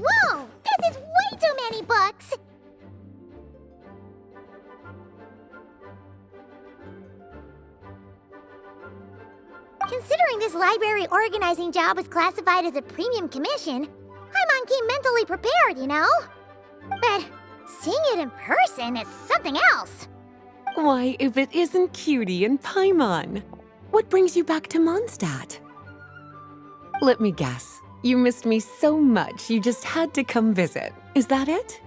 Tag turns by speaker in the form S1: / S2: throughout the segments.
S1: Whoa! This is way too many books! Considering this library organizing job was classified as a premium commission, Paimon came mentally prepared, you know? But seeing it in person is something else.
S2: Why, if it isn't Cutie and Paimon? What brings you back to Mondstadt? Let me guess. You missed me so much you just had to come visit. Is that it?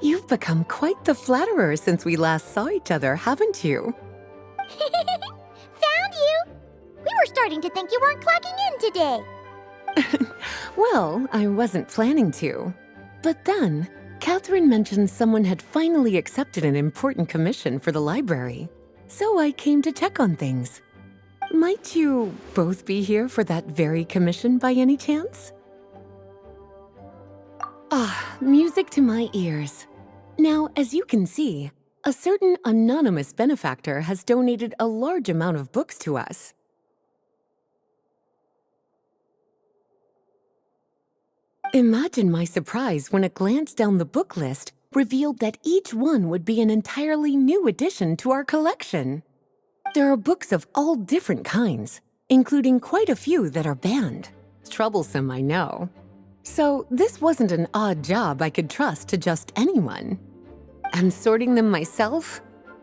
S2: You've become quite the flatterer since we last saw each other, haven't you?
S1: Found you! We were starting to think you weren't clocking in today.
S2: Well, I wasn't planning to. But then, Catherine mentioned someone had finally accepted an important commission for the library. So I came to check on things. Might you both be here for that very commission by any chance? Ah, music to my ears. Now, as you can see, a certain anonymous benefactor has donated a large amount of books to us. Imagine my surprise when a glance down the book list revealed that each one would be an entirely new addition to our collection. There are books of all different kinds, including quite a few that are banned. Troublesome, I know. So this wasn't an odd job I could trust to just anyone. And sorting them myself?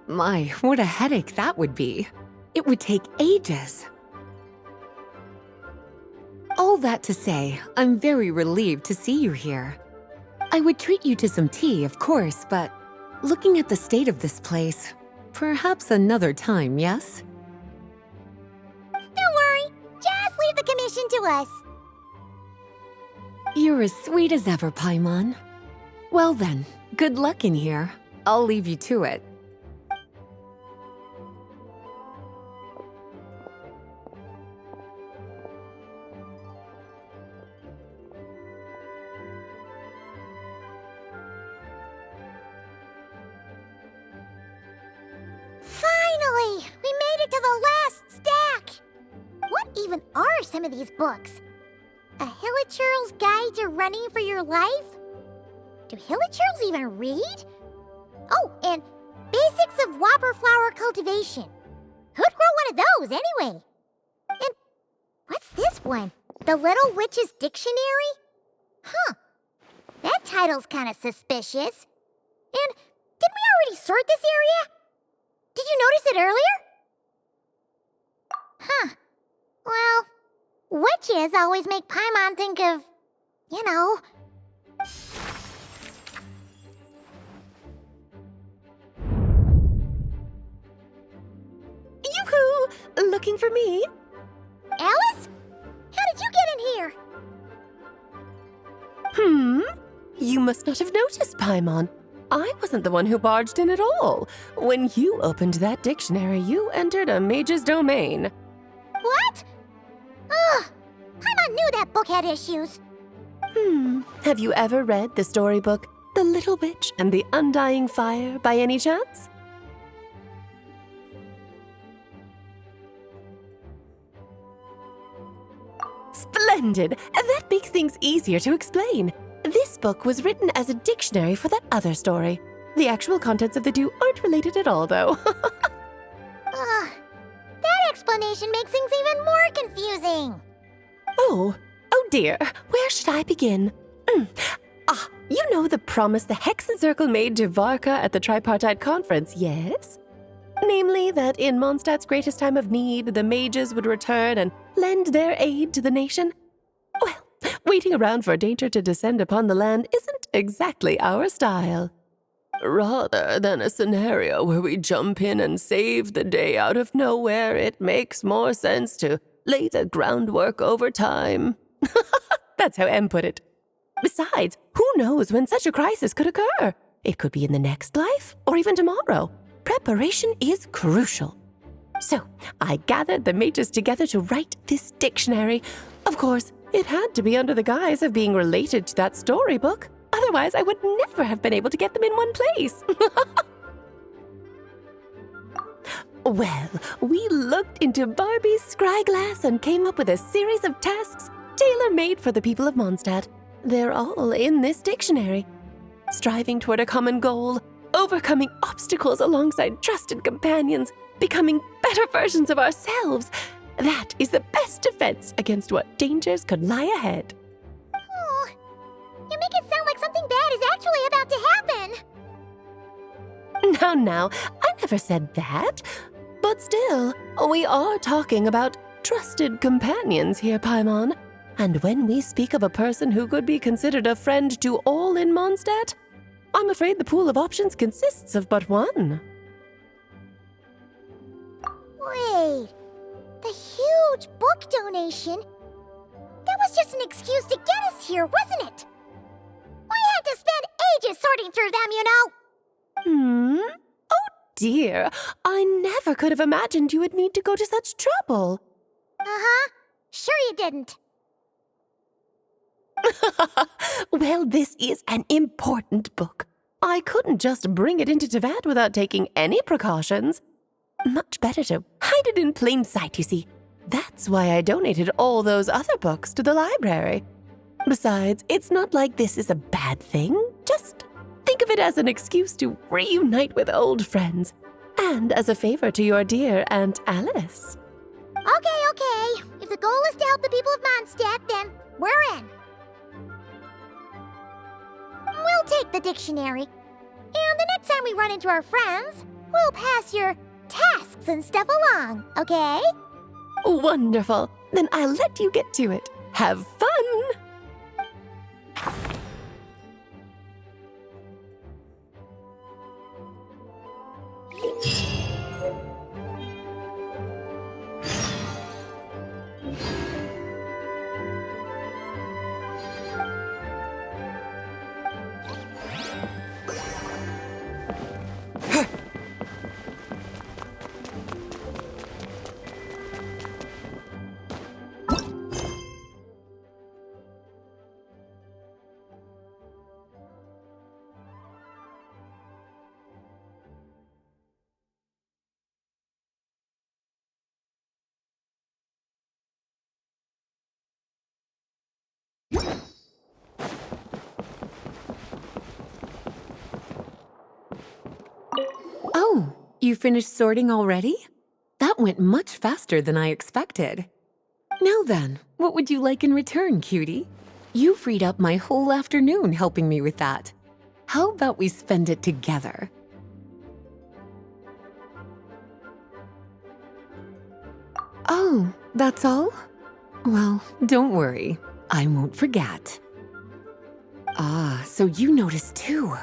S2: My, what a headache that would be. It would take ages. All that to say, I'm very relieved to see you here. I would treat you to some tea, of course, but looking at the state of this place, perhaps another time, yes?
S1: Don't worry, just leave the commission to us.
S2: You're as sweet as ever, Paimon. Well then, good luck in here. I'll leave you to it.
S1: Finally! We made it to the last stack! What even are some of these books? A Hilichurl's Guide to Running for Your Life? Do Hilichurls even read? Oh, and Basics of Whopper Flower Cultivation. Who'd grow one of those, anyway? And what's this one? The Little Witch's Dictionary? Huh. That title's kind of suspicious. And didn't we already sort this area? Did you notice it earlier? Huh. Well, witches always make Paimon think of, you know.
S3: Yoo-hoo! Looking for me?
S1: Alice? How did you get in here?
S3: You must not have noticed, Paimon. I wasn't the one who barged in at all. When you opened that dictionary, you entered a mage's domain.
S1: What? Ugh! Paimon knew that book had issues.
S3: Have you ever read the storybook, The Little Witch and the Undying Fire, by any chance? Splendid! That makes things easier to explain. This book was written as a dictionary for that other story. The actual contents of the two aren't related at all, though.
S1: Ugh. That explanation makes things even more confusing.
S3: Oh dear. Where should I begin? You know the promise the Hexen Circle made to Varka at the Tripartite Conference, yes? Namely, that in Mondstadt's greatest time of need, the mages would return and lend their aid to the nation? Well, Waiting around for danger to descend upon the land isn't exactly our style. Rather than a scenario where we jump in and save the day out of nowhere, it makes more sense to lay the groundwork over time. That's how M put it. Besides, who knows when such a crisis could occur? It could be in the next life, or even tomorrow. Preparation is crucial. So, I gathered the mages together to write this dictionary. Of course, it had to be under the guise of being related to that storybook. Otherwise, I would never have been able to get them in one place. Well, we looked into Barbie's scryglass and came up with a series of tasks tailor-made for the people of Mondstadt. They're all in this dictionary. Striving toward a common goal, overcoming obstacles alongside trusted companions, becoming better versions of ourselves. That is the best defense against what dangers could lie ahead.
S1: Oh, you make it sound like something bad is actually about to happen.
S3: Now, I never said that. But still, we are talking about trusted companions here, Paimon. And when we speak of a person who could be considered a friend to all in Mondstadt, I'm afraid the pool of options consists of but one.
S1: Wait, the huge book donation? That was just an excuse to get us here, wasn't it? We had to spend ages sorting through them, you know.
S3: Oh dear, I never could have imagined you would need to go to such trouble.
S1: Uh-huh. Sure you didn't.
S3: Well, this is an important book. I couldn't just bring it into Tevat without taking any precautions. Much better to hide it in plain sight, you see. That's why I donated all those other books to the library. Besides, it's not like this is a bad thing. Just think of it as an excuse to reunite with old friends. And as a favor to your dear Aunt Alice.
S1: Okay. If the goal is to help the people of Mondstadt, then we're in. We'll take the dictionary. And the next time we run into our friends, we'll pass your tasks and stuff along, okay?
S3: Wonderful. Then I'll let you get to it. Have fun!
S2: Oh, you finished sorting already? That went much faster than I expected. Now then, what would you like in return, cutie? You freed up my whole afternoon helping me with that. How about we spend it together? Oh, that's all? Well, don't worry. I won't forget. Ah, so you noticed too.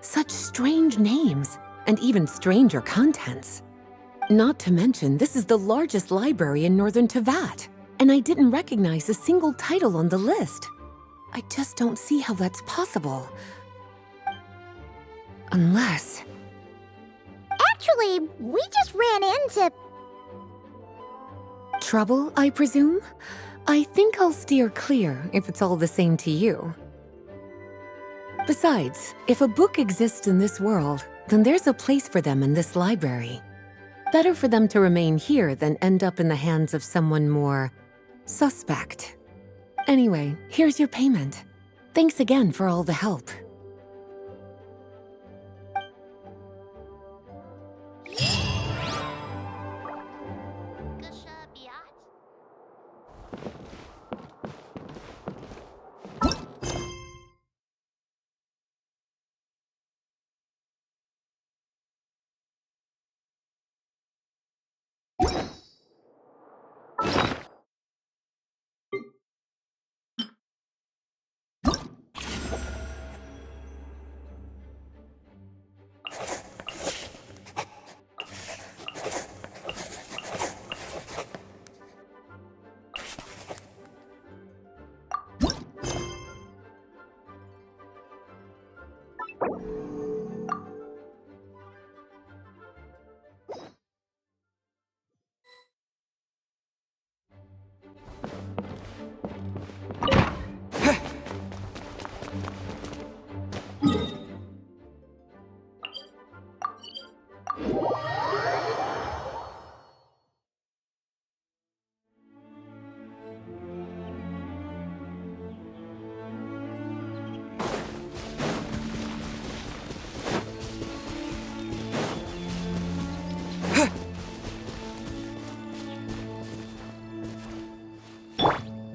S2: Such strange names, and even stranger contents. Not to mention, this is the largest library in Northern Tevat, and I didn't recognize a single title on the list. I just don't see how that's possible. Unless...
S1: Actually, we just ran into...
S2: Trouble, I presume? I think I'll steer clear if it's all the same to you. Besides, if a book exists in this world, then there's a place for them in this library. Better for them to remain here than end up in the hands of someone more suspect. Anyway, here's your payment. Thanks again for all the help.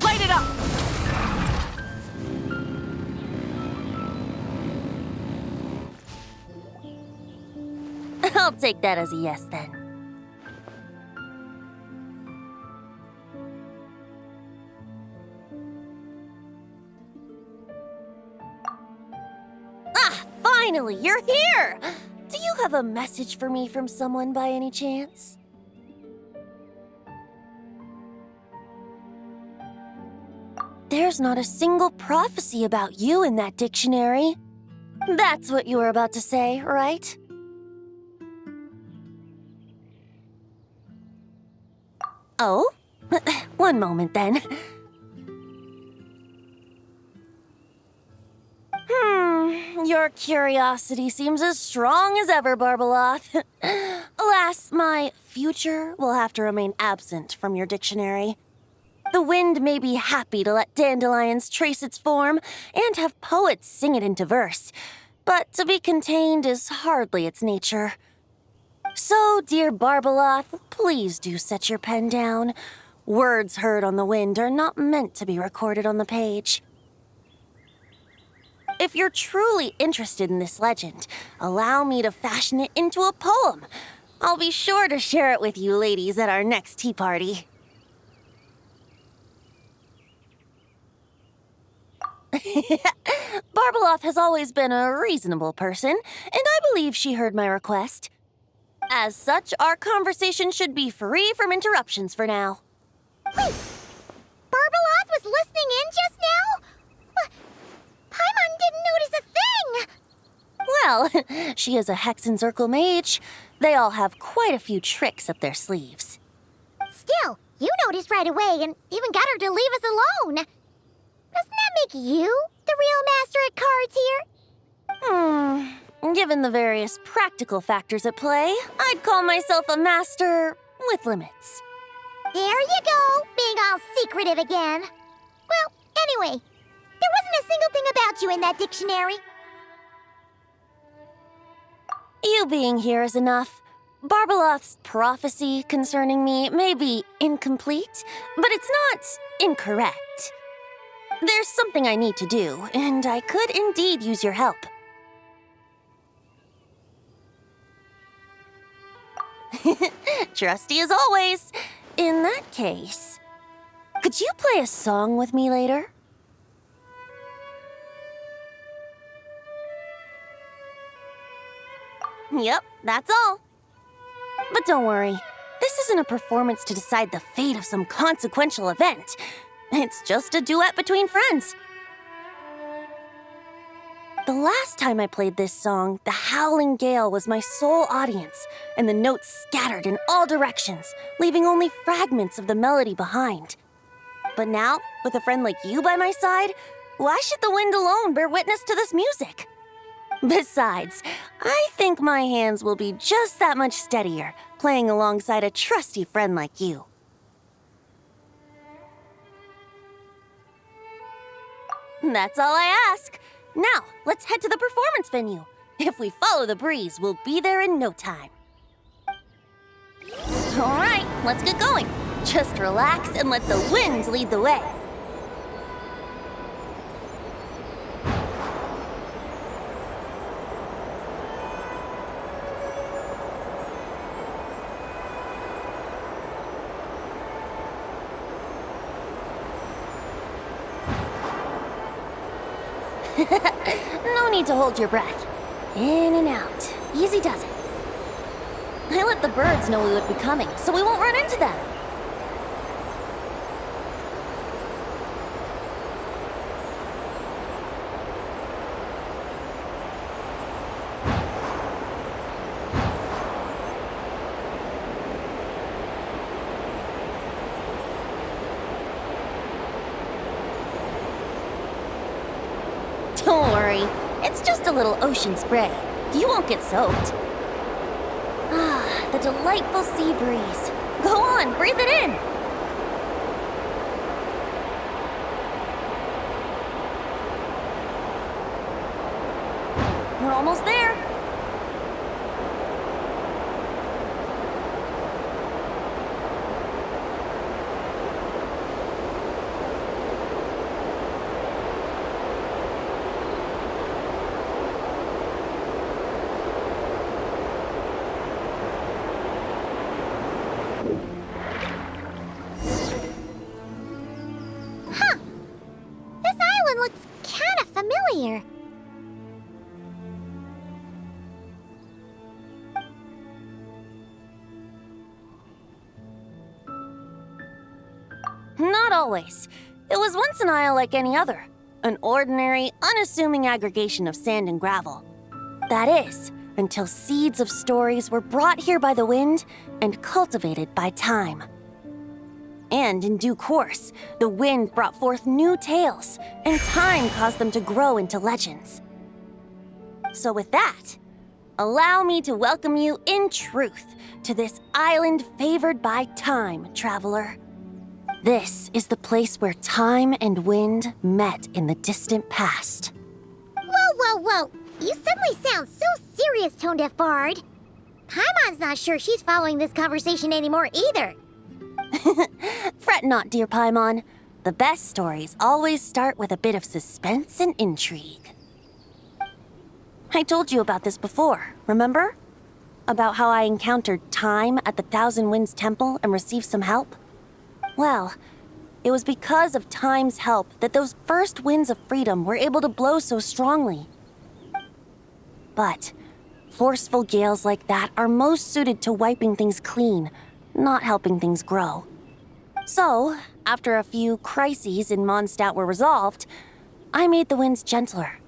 S3: Light it up!
S4: I'll take that as a yes then. Ah, finally, you're here! Do you have a message for me from someone by any chance? There's not a single prophecy about you in that dictionary. That's what you were about to say, right? Oh? One moment, then. Your curiosity seems as strong as ever, Barbeloth. Alas, my future will have to remain absent from your dictionary. The wind may be happy to let dandelions trace its form and have poets sing it into verse, but to be contained is hardly its nature. So, dear Barbeloth, please do set your pen down. Words heard on the wind are not meant to be recorded on the page. If you're truly interested in this legend, allow me to fashion it into a poem. I'll be sure to share it with you ladies at our next tea party. Barbeloth has always been a reasonable person, and I believe she heard my request. As such, our conversation should be free from interruptions for now.
S1: Wait! Barbeloth was listening in just now? Paimon didn't notice a thing!
S4: Well, she is a Hexenzirkel mage. They all have quite a few tricks up their sleeves.
S1: Still, you noticed right away and even got her to leave us alone. Doesn't that make you the real master at cards here?
S4: Given the various practical factors at play, I'd call myself a master with limits.
S1: There you go, being all secretive again. Well, anyway, there wasn't a single thing about you in that dictionary.
S4: You being here is enough. Barbeloth's prophecy concerning me may be incomplete, but it's not incorrect. There's something I need to do, and I could indeed use your help. Trusty as always. In that case, could you play a song with me later? Yep, that's all. But don't worry, this isn't a performance to decide the fate of some consequential event. It's just a duet between friends. The last time I played this song, the howling gale was my sole audience, and the notes scattered in all directions, leaving only fragments of the melody behind. But now, with a friend like you by my side, why should the wind alone bear witness to this music? Besides, I think my hands will be just that much steadier, playing alongside a trusty friend like you. That's all I ask. Now, let's head to the performance venue. If we follow the breeze, we'll be there in no time. All right, let's get going. Just relax and let the wind lead the way. No need to hold your breath. In and out. Easy does it. I let the birds know we would be coming, so we won't run into them. Don't worry, it's just a little ocean spray. You won't get soaked. Ah, the delightful sea breeze. Go on, breathe it in. We're almost there.
S1: This island looks kinda familiar.
S4: Not always. It was once an isle like any other. An ordinary, unassuming aggregation of sand and gravel. That is, until seeds of stories were brought here by the wind and cultivated by time. And in due course, the wind brought forth new tales, and time caused them to grow into legends. So with that, allow me to welcome you in truth to this island favored by time, traveler. This is the place where time and wind met in the distant past.
S1: Whoa. You suddenly sound so serious, Tone Deaf Bard. Paimon's not sure she's following this conversation anymore either.
S4: Fret not, dear Paimon. The best stories always start with a bit of suspense and intrigue. I told you about this before, remember? About how I encountered time at the Thousand Winds Temple and received some help? Well, it was because of time's help that those first winds of freedom were able to blow so strongly. But forceful gales like that are most suited to wiping things clean, not helping things grow. So, after a few crises in Mondstadt were resolved, I made the winds gentler.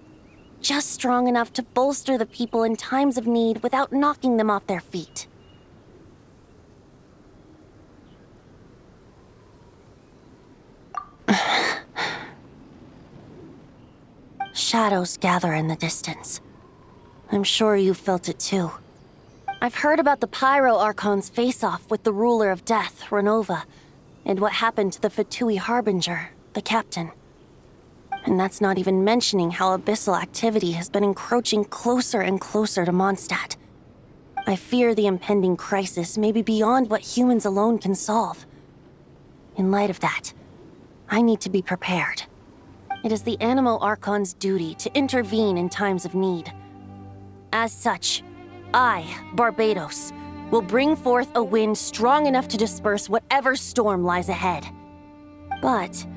S4: Just strong enough to bolster the people in times of need without knocking them off their feet. Shadows gather in the distance. I'm sure you felt it too. I've heard about the Pyro Archon's face-off with the ruler of death, Renova, and what happened to the Fatui Harbinger, the captain. And that's not even mentioning how abyssal activity has been encroaching closer and closer to Mondstadt. I fear the impending crisis may be beyond what humans alone can solve. In light of that, I need to be prepared. It is the Animo Archon's duty to intervene in times of need. As such, I, Barbados, will bring forth a wind strong enough to disperse whatever storm lies ahead. But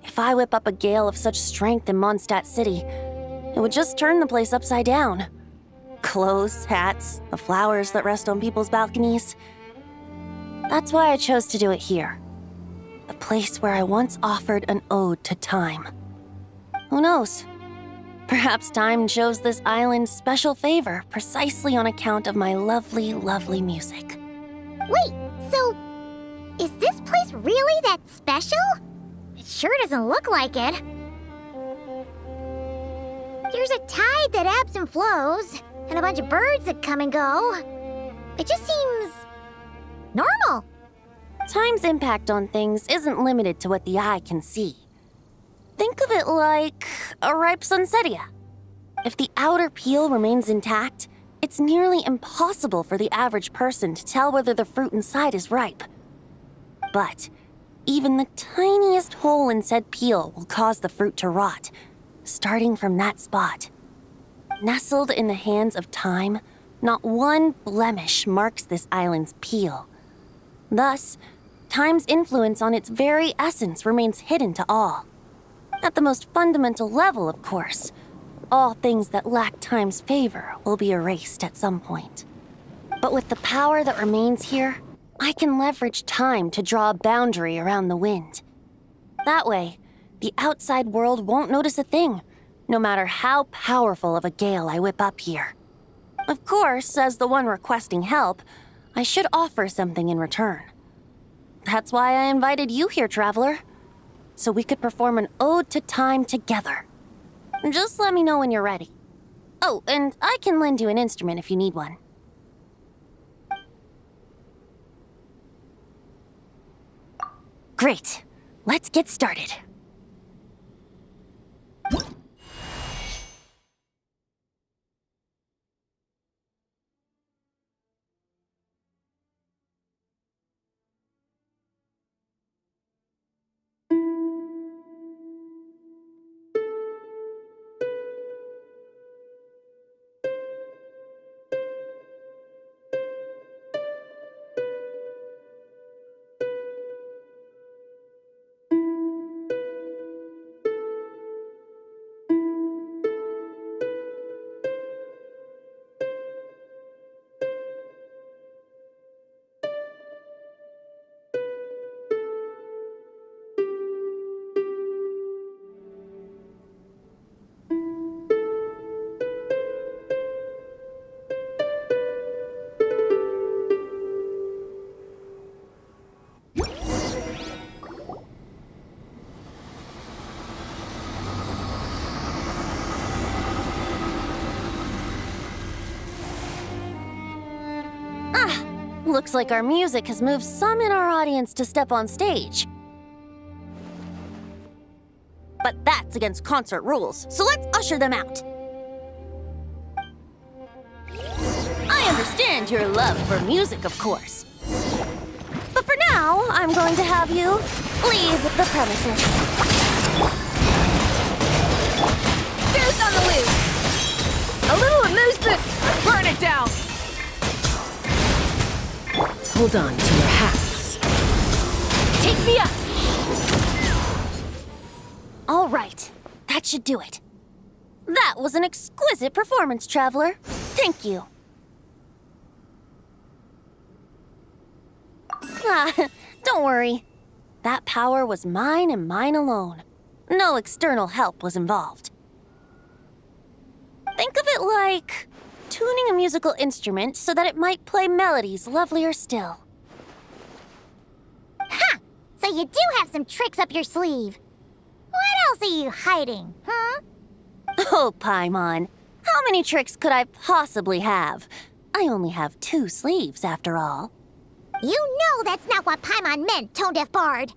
S4: if I whip up a gale of such strength in Mondstadt City, it would just turn the place upside down. Clothes, hats, the flowers that rest on people's balconies. That's why I chose to do it here. The place where I once offered an ode to time. Who knows? Perhaps time shows this island special favor precisely on account of my lovely, lovely music.
S1: Wait, so is this place really that special? It sure doesn't look like it. There's a tide that ebbs and flows, and a bunch of birds that come and go. It just seems normal.
S4: Time's impact on things isn't limited to what the eye can see. Think of it like a ripe sunsetia. If the outer peel remains intact, it's nearly impossible for the average person to tell whether the fruit inside is ripe. But even the tiniest hole in said peel will cause the fruit to rot, starting from that spot. Nestled in the hands of time, not one blemish marks this island's peel. Thus, time's influence on its very essence remains hidden to all. At the most fundamental level, of course, all things that lack time's favor will be erased at some point. But with the power that remains here, I can leverage time to draw a boundary around the wind. That way, the outside world won't notice a thing, no matter how powerful of a gale I whip up here. Of course, as the one requesting help, I should offer something in return. That's why I invited you here, traveler. So we could perform an ode to time together. Just let me know when you're ready. Oh, and I can lend you an instrument if you need one. Great. Let's get started. Looks like our music has moved some in our audience to step on stage. But that's against concert rules, so let's usher them out. I understand your love for music, of course. But for now, I'm going to have you leave the premises.
S5: Goose on the loose! A little amusement! Burn it down!
S3: Hold on to your hats.
S5: Take me up!
S4: All right, that should do it. That was an exquisite performance, Traveler. Thank you. Don't worry. That power was mine and mine alone. No external help was involved. Think of it like tuning a musical instrument so that it might play melodies lovelier still.
S1: Ha! So you do have some tricks up your sleeve. What else are you hiding, huh?
S4: Oh, Paimon. How many tricks could I possibly have? I only have 2 sleeves, after all.
S1: You know that's not what Paimon meant, Tone-Deaf Bard.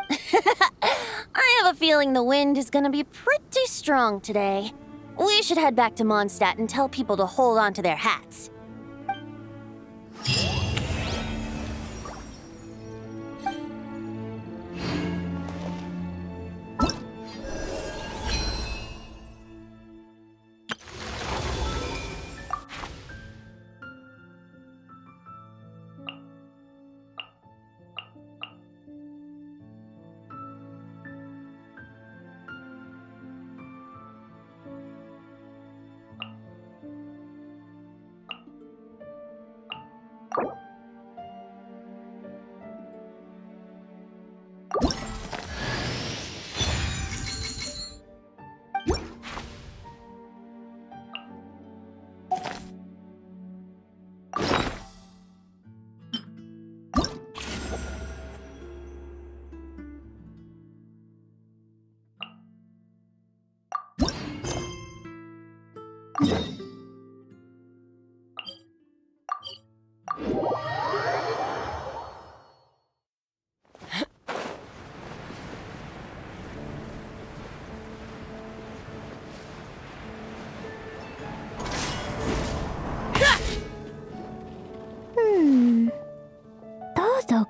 S4: I have a feeling the wind is gonna be pretty strong today. We should head back to Mondstadt and tell people to hold on to their hats.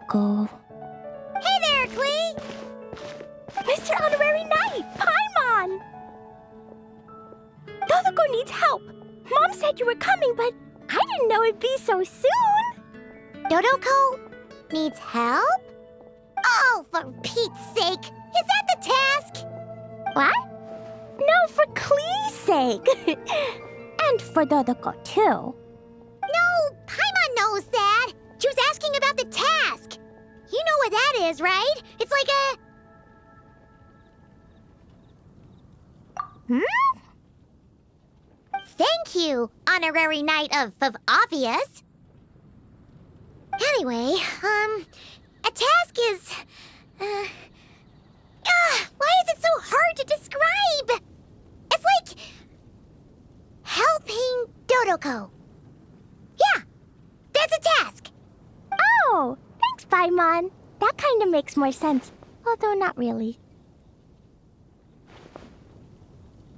S1: Go. Hey there, Klee!
S5: Mr. Honorary Knight, Paimon! Dodoko needs help. Mom said you were coming, but I didn't know it'd be so soon.
S1: Dodoko needs help? Oh, for Pete's sake! Is that the task?
S5: What? No, for Klee's sake. And for Dodoko, too.
S1: No, Paimon knows that. She was asking about the task. You know what that is, right? It's like a... Thank you, Honorary Knight of Obvious. Anyway, a task is... why is it so hard to describe? Dodoko. Yeah, that's a task.
S5: Oh, thanks, Paimon. That kind of makes more sense, although not really.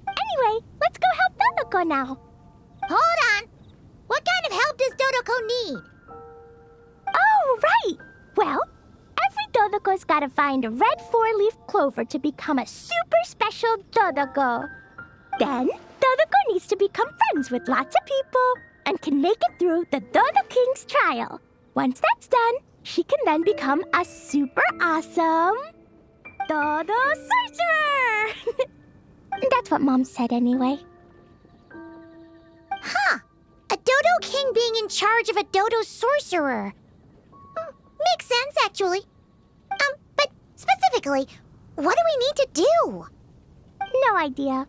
S5: Anyway, let's go help Dodoko now.
S1: Hold on. What kind of help does Dodoko need?
S5: Oh, right. Well, every Dodoko's gotta find a red 4-leaf clover to become a super special Dodoko. Then, Dodoko needs to become friends with lots of people and can make it through the Dodo King's trial. Once that's done, she can then become a super awesome Dodo Sorcerer! That's what Mom said anyway.
S1: Huh. A Dodo King being in charge of a Dodo Sorcerer. Makes sense, actually. But specifically, what do we need to do?
S5: No idea.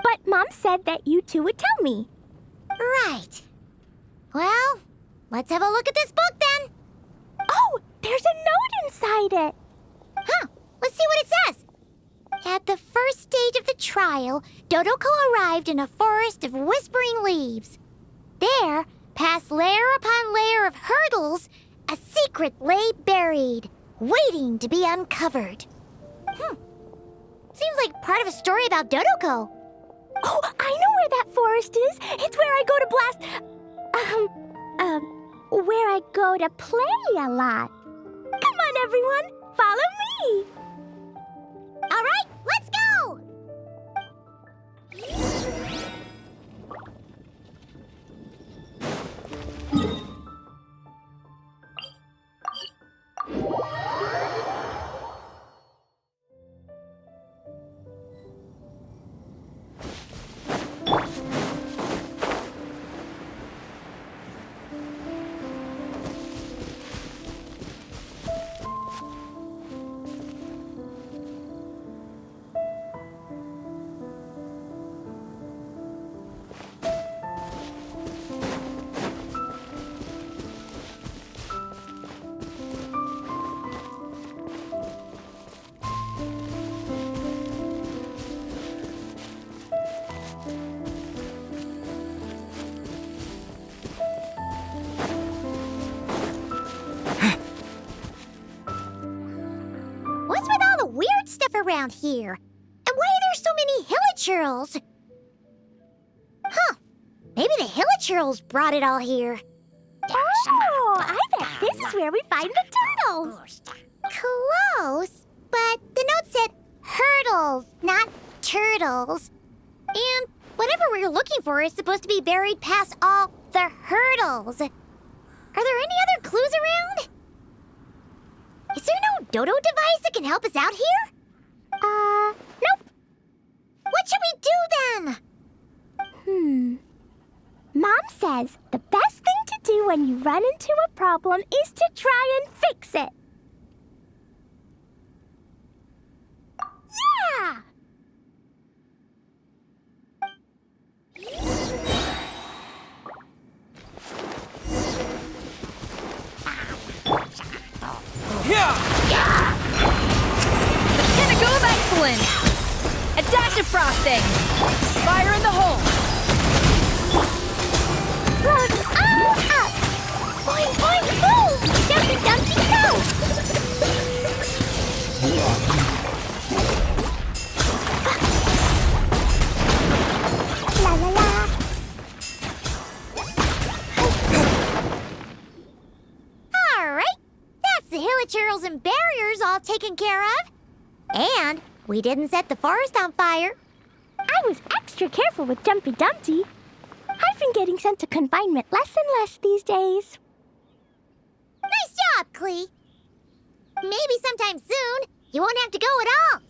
S5: But Mom said that you two would tell me.
S1: Right. Well, let's have a look at this book then.
S5: Oh, there's a note inside it.
S1: Huh. Let's see what it says. At the first stage of the trial, Dodoko arrived in a forest of whispering leaves. There, past layer upon layer of hurdles, a secret lay buried, waiting to be uncovered. Seems like part of a story about Dodoko.
S5: Oh, I know where that forest is. It's where I go to blast... where I go to play a lot. Come on, everyone. Follow me.
S1: All right, let's go! What's with all the weird stuff around here? And why are there so many hilichurls? Huh. Maybe the hilichurls brought it all here.
S5: Oh, I bet this is where we find the turtles.
S1: Close, but the note said hurdles, not turtles. And whatever we're looking for is supposed to be buried past all the hurdles. Are there any other clues around? Is there no dodo device that can help us out here?
S5: Nope.
S1: What should we do then?
S5: Mom says the best thing to do when you run into a problem is to try and fix it. Yeah!
S6: Pinnacle of excellence! A dash of frosting! Fire in the hole!
S5: Run all up! Boing, boing, boom! Dumpy, dumpy, go! La la la!
S1: All right. That's the hilichurls and barriers all taken care of. And we didn't set the forest on fire.
S5: I was extra careful with Dumpy Dumpty. I've been getting sent to confinement less and less these days.
S1: Nice job, Clee. Maybe sometime soon you won't have to go at all.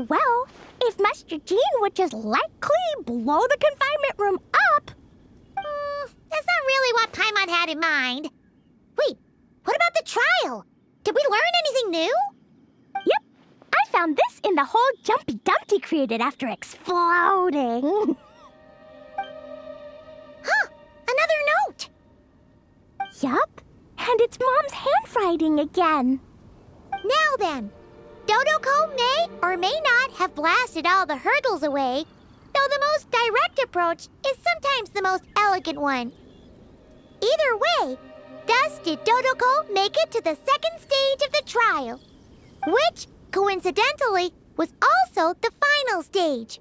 S5: Well, if Master Jean would just let Clee blow the confinement room up...
S1: That's not really what Paimon had in mind. Wait, what about the trial? Did we learn anything new?
S5: Yep, I found this in the hole Jumpy Dumpty created after exploding.
S1: Huh, another note.
S5: Yup, and it's Mom's handwriting again.
S1: Now then, Dodoko may or may not have blasted all the hurdles away, though the most direct approach is sometimes the most elegant one. Either way, thus did Dodoko make it to the second stage of the trial, which, coincidentally, was also the final stage.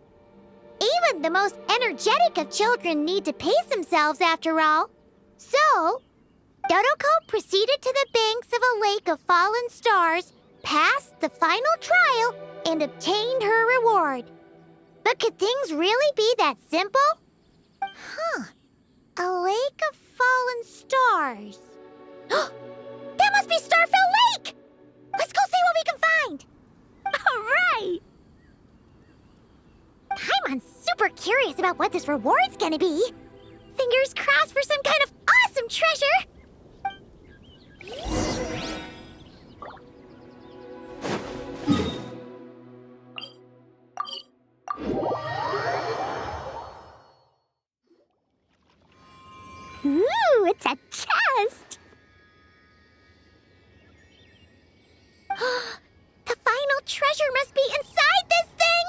S1: Even the most energetic of children need to pace themselves after all. So, Dodoko proceeded to the banks of a lake of fallen stars, passed the final trial, and obtained her reward. But could things really be that simple? A lake of fallen stars. That must be Starfell Lake! Let's go see what we can find!
S5: All right!
S1: I'm super curious about what this reward's gonna be. Fingers crossed for some kind of awesome treasure!
S5: Ooh, it's a chest!
S1: The final treasure must be inside this thing!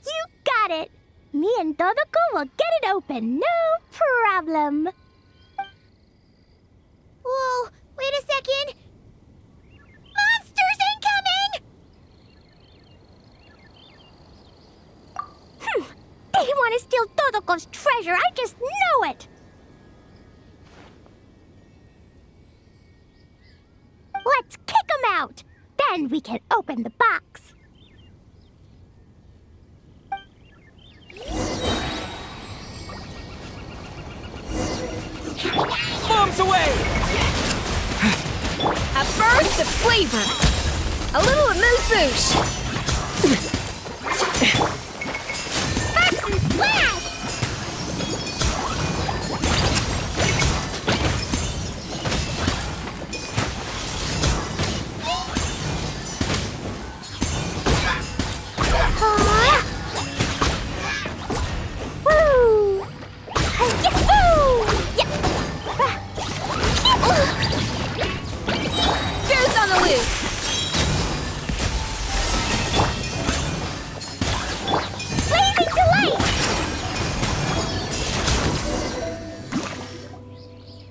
S5: You got it! Me and Dodoko will get it open, no problem.
S1: Whoa, wait a second! Monsters incoming!
S5: They want to steal Dodoko's treasure, I just know it! Let's kick them out! Then we can open the box.
S7: Bombs away!
S6: At first, the flavor. A little amuse-bouche.
S1: Box and splash!
S5: Woo! Yahoo!
S6: Goose on the loose.
S5: Blazing delight!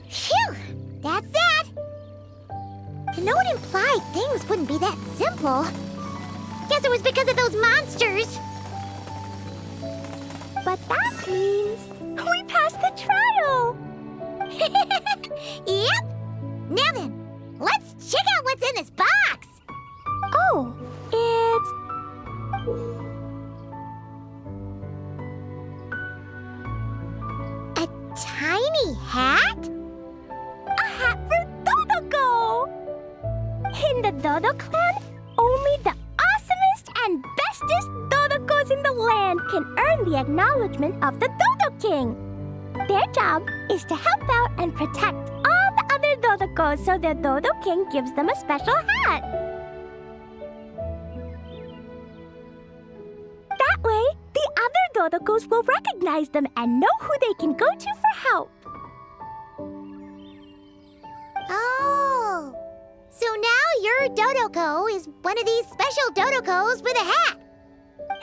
S1: Phew! That's that! To know it implied things wouldn't be that simple. Guess it was because of those monsters.
S5: But that means we passed the trial!
S1: Yep! Now then, let's check out what's in this box!
S5: Oh, it's...
S1: A tiny hat?
S5: a hat for Dodoko! In the Dodo clan, only the awesomest and bestest Dodokos in the land can earn the acknowledgement of the Dodo King. Their job is to help out and protect all the other Dodokos so the Dodo King gives them a special hat. That way, the other Dodokos will recognize them and know who they can go to for help.
S1: Oh, so now your Dodoko is one of these special Dodokos with a hat.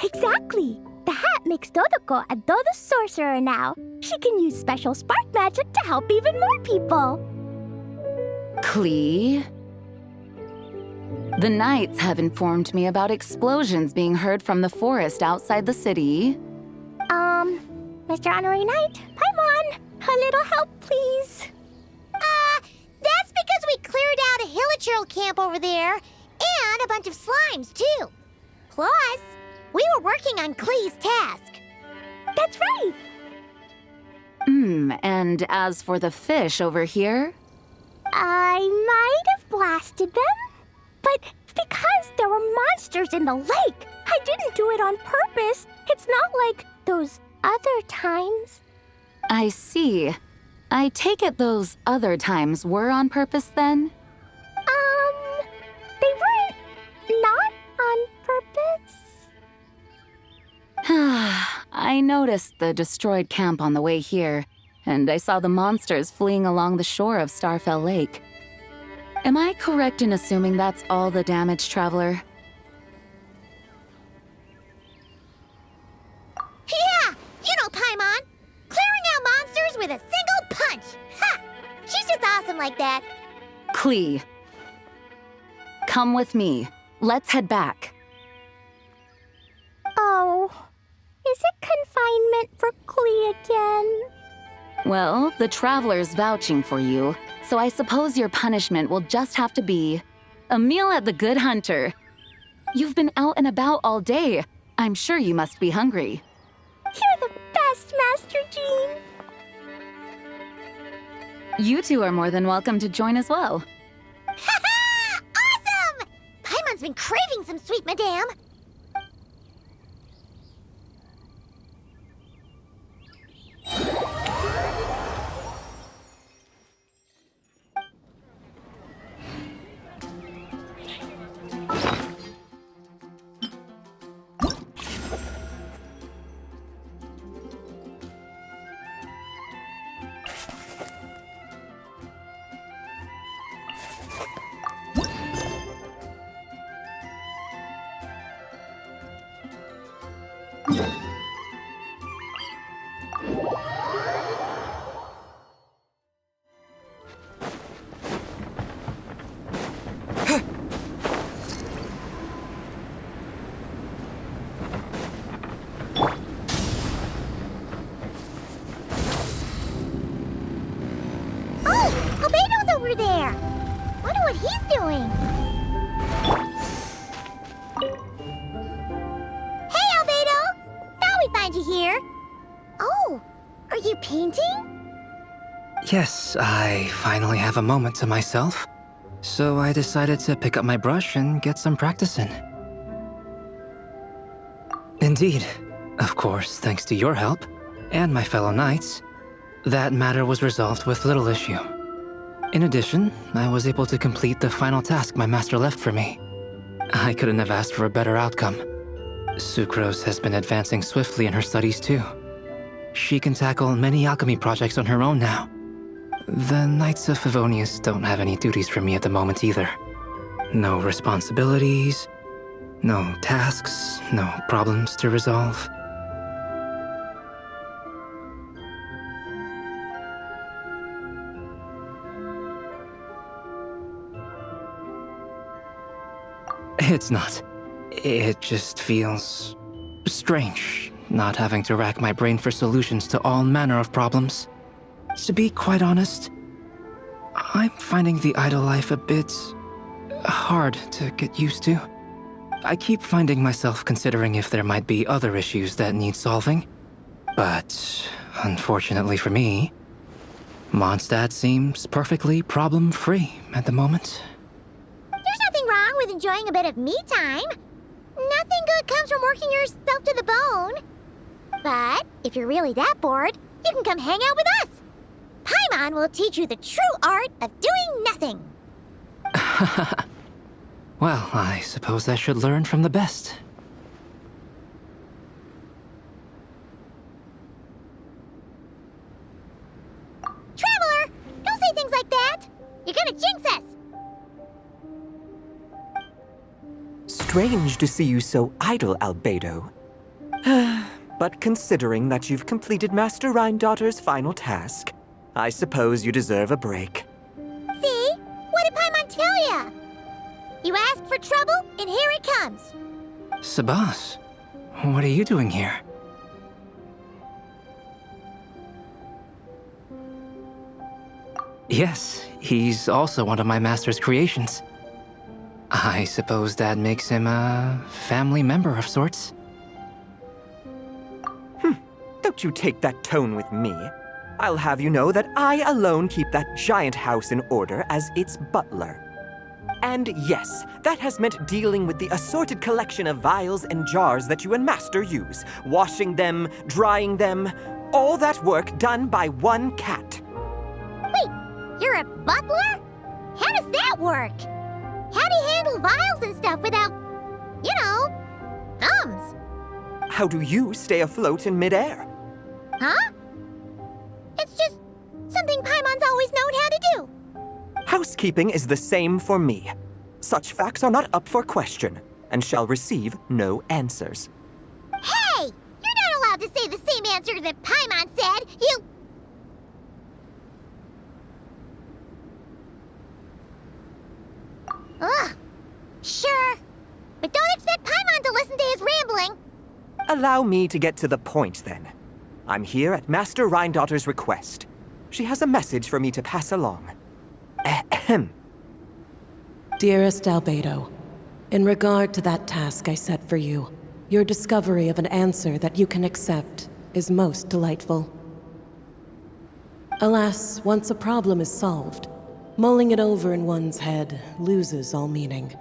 S5: Exactly. The hat makes Dodoko a Dodo sorcerer now. She can use special spark magic to help even more people.
S8: Klee? The knights have informed me about explosions being heard from the forest outside the city.
S5: Mr. Honorary Knight, Paimon, a little help, please.
S1: That's because we cleared out a hilichurl camp over there, and a bunch of slimes, too. Plus, we were working on Klee's task.
S5: That's right.
S8: And as for the fish over here?
S5: I might have blasted them, but because there were monsters in the lake. I didn't do it on purpose. It's not like those other times.
S8: I see. I take it those other times were on purpose then?
S5: They weren't not on purpose.
S8: I noticed the destroyed camp on the way here, and I saw the monsters fleeing along the shore of Starfell Lake. Am I correct in assuming that's all the damage, Traveler?
S1: Yeah! You know Paimon! Clearing out monsters with a single punch! Ha! She's just awesome like that.
S8: Klee. Come with me. Let's head back.
S5: Oh, is it confinement for Klee again?
S8: Well, the Traveler's vouching for you, so I suppose your punishment will just have to be a meal at the Good Hunter. You've been out and about all day. I'm sure you must be hungry.
S5: You're the best, Master Jean.
S8: You two are more than welcome to join as well.
S1: Ha-ha! Awesome! Paimon's been craving some sweet madame. Over there. Wonder what he's doing. Hey, Albedo! Thought we'd find you here. Oh, are you painting?
S7: Yes, I finally have a moment to myself. So I decided to pick up my brush and get some practice in. Indeed. Of course, thanks to your help, and my fellow knights, that matter was resolved with little issue. In addition, I was able to complete the final task my master left for me. I couldn't have asked for a better outcome. Sucrose has been advancing swiftly in her studies too. She can tackle many alchemy projects on her own now. The Knights of Favonius don't have any duties for me at the moment either. No responsibilities, no tasks, no problems to resolve. It's not. It just feels strange, not having to rack my brain for solutions to all manner of problems. To be quite honest, I'm finding the idle life a bit hard to get used to. I keep finding myself considering if there might be other issues that need solving. But unfortunately for me, Mondstadt seems perfectly problem-free at the moment.
S1: There's nothing wrong with enjoying a bit of me time. Nothing good comes from working yourself to the bone. But if you're really that bored, you can come hang out with us. Paimon will teach you the true art of doing nothing.
S7: Well, I suppose I should learn from the best.
S1: Traveler, don't say things like that. You're gonna jinx us.
S9: Strange to see you so idle, Albedo. But considering that you've completed Master Rhindaughter's final task, I suppose you deserve a break.
S1: See? What did Paimon tell ya? You asked for trouble, and here it comes.
S7: Sabas, what are you doing here? Yes, he's also one of my master's creations. I suppose that makes him a family member of sorts.
S9: Don't you take that tone with me. I'll have you know that I alone keep that giant house in order as its butler. And yes, that has meant dealing with the assorted collection of vials and jars that you and Master use, washing them, drying them, all that work done by one cat.
S1: Wait, you're a butler? How does that work? How do you handle vials and stuff without, you know, thumbs?
S9: How do you stay afloat in midair?
S1: Huh? It's just something Paimon's always known how to do.
S9: housekeeping is the same for me. Such facts are not up for question, and shall receive no answers.
S1: Hey! You're not allowed to say the same answer that Paimon said! You... Ugh. Sure. But don't expect Paimon to listen to his rambling.
S9: Allow me to get to the point, then. I'm here at Master Rhindaughter's request. She has a message for me to pass along. Ahem.
S2: Dearest Albedo, in regard to that task I set for you, your discovery of an answer that you can accept is most delightful. Alas, once a problem is solved, mulling it over in one's head loses all meaning.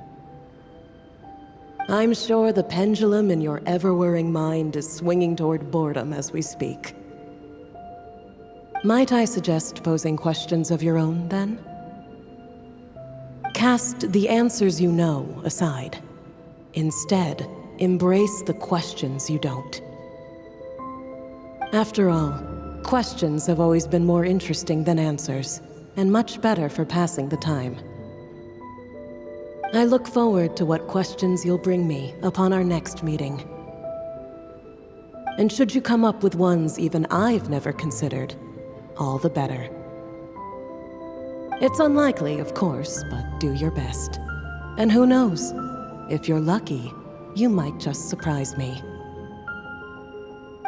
S2: I'm sure the pendulum in your ever-whirring mind is swinging toward boredom as we speak. Might I suggest posing questions of your own, then? Cast the answers you know aside. Instead, embrace the questions you don't. After all, questions have always been more interesting than answers, and much better for passing the time. I look forward to what questions you'll bring me upon our next meeting. And should you come up with ones even I've never considered, all the better. It's unlikely, of course, but do your best. And who knows? If you're lucky, you might just surprise me.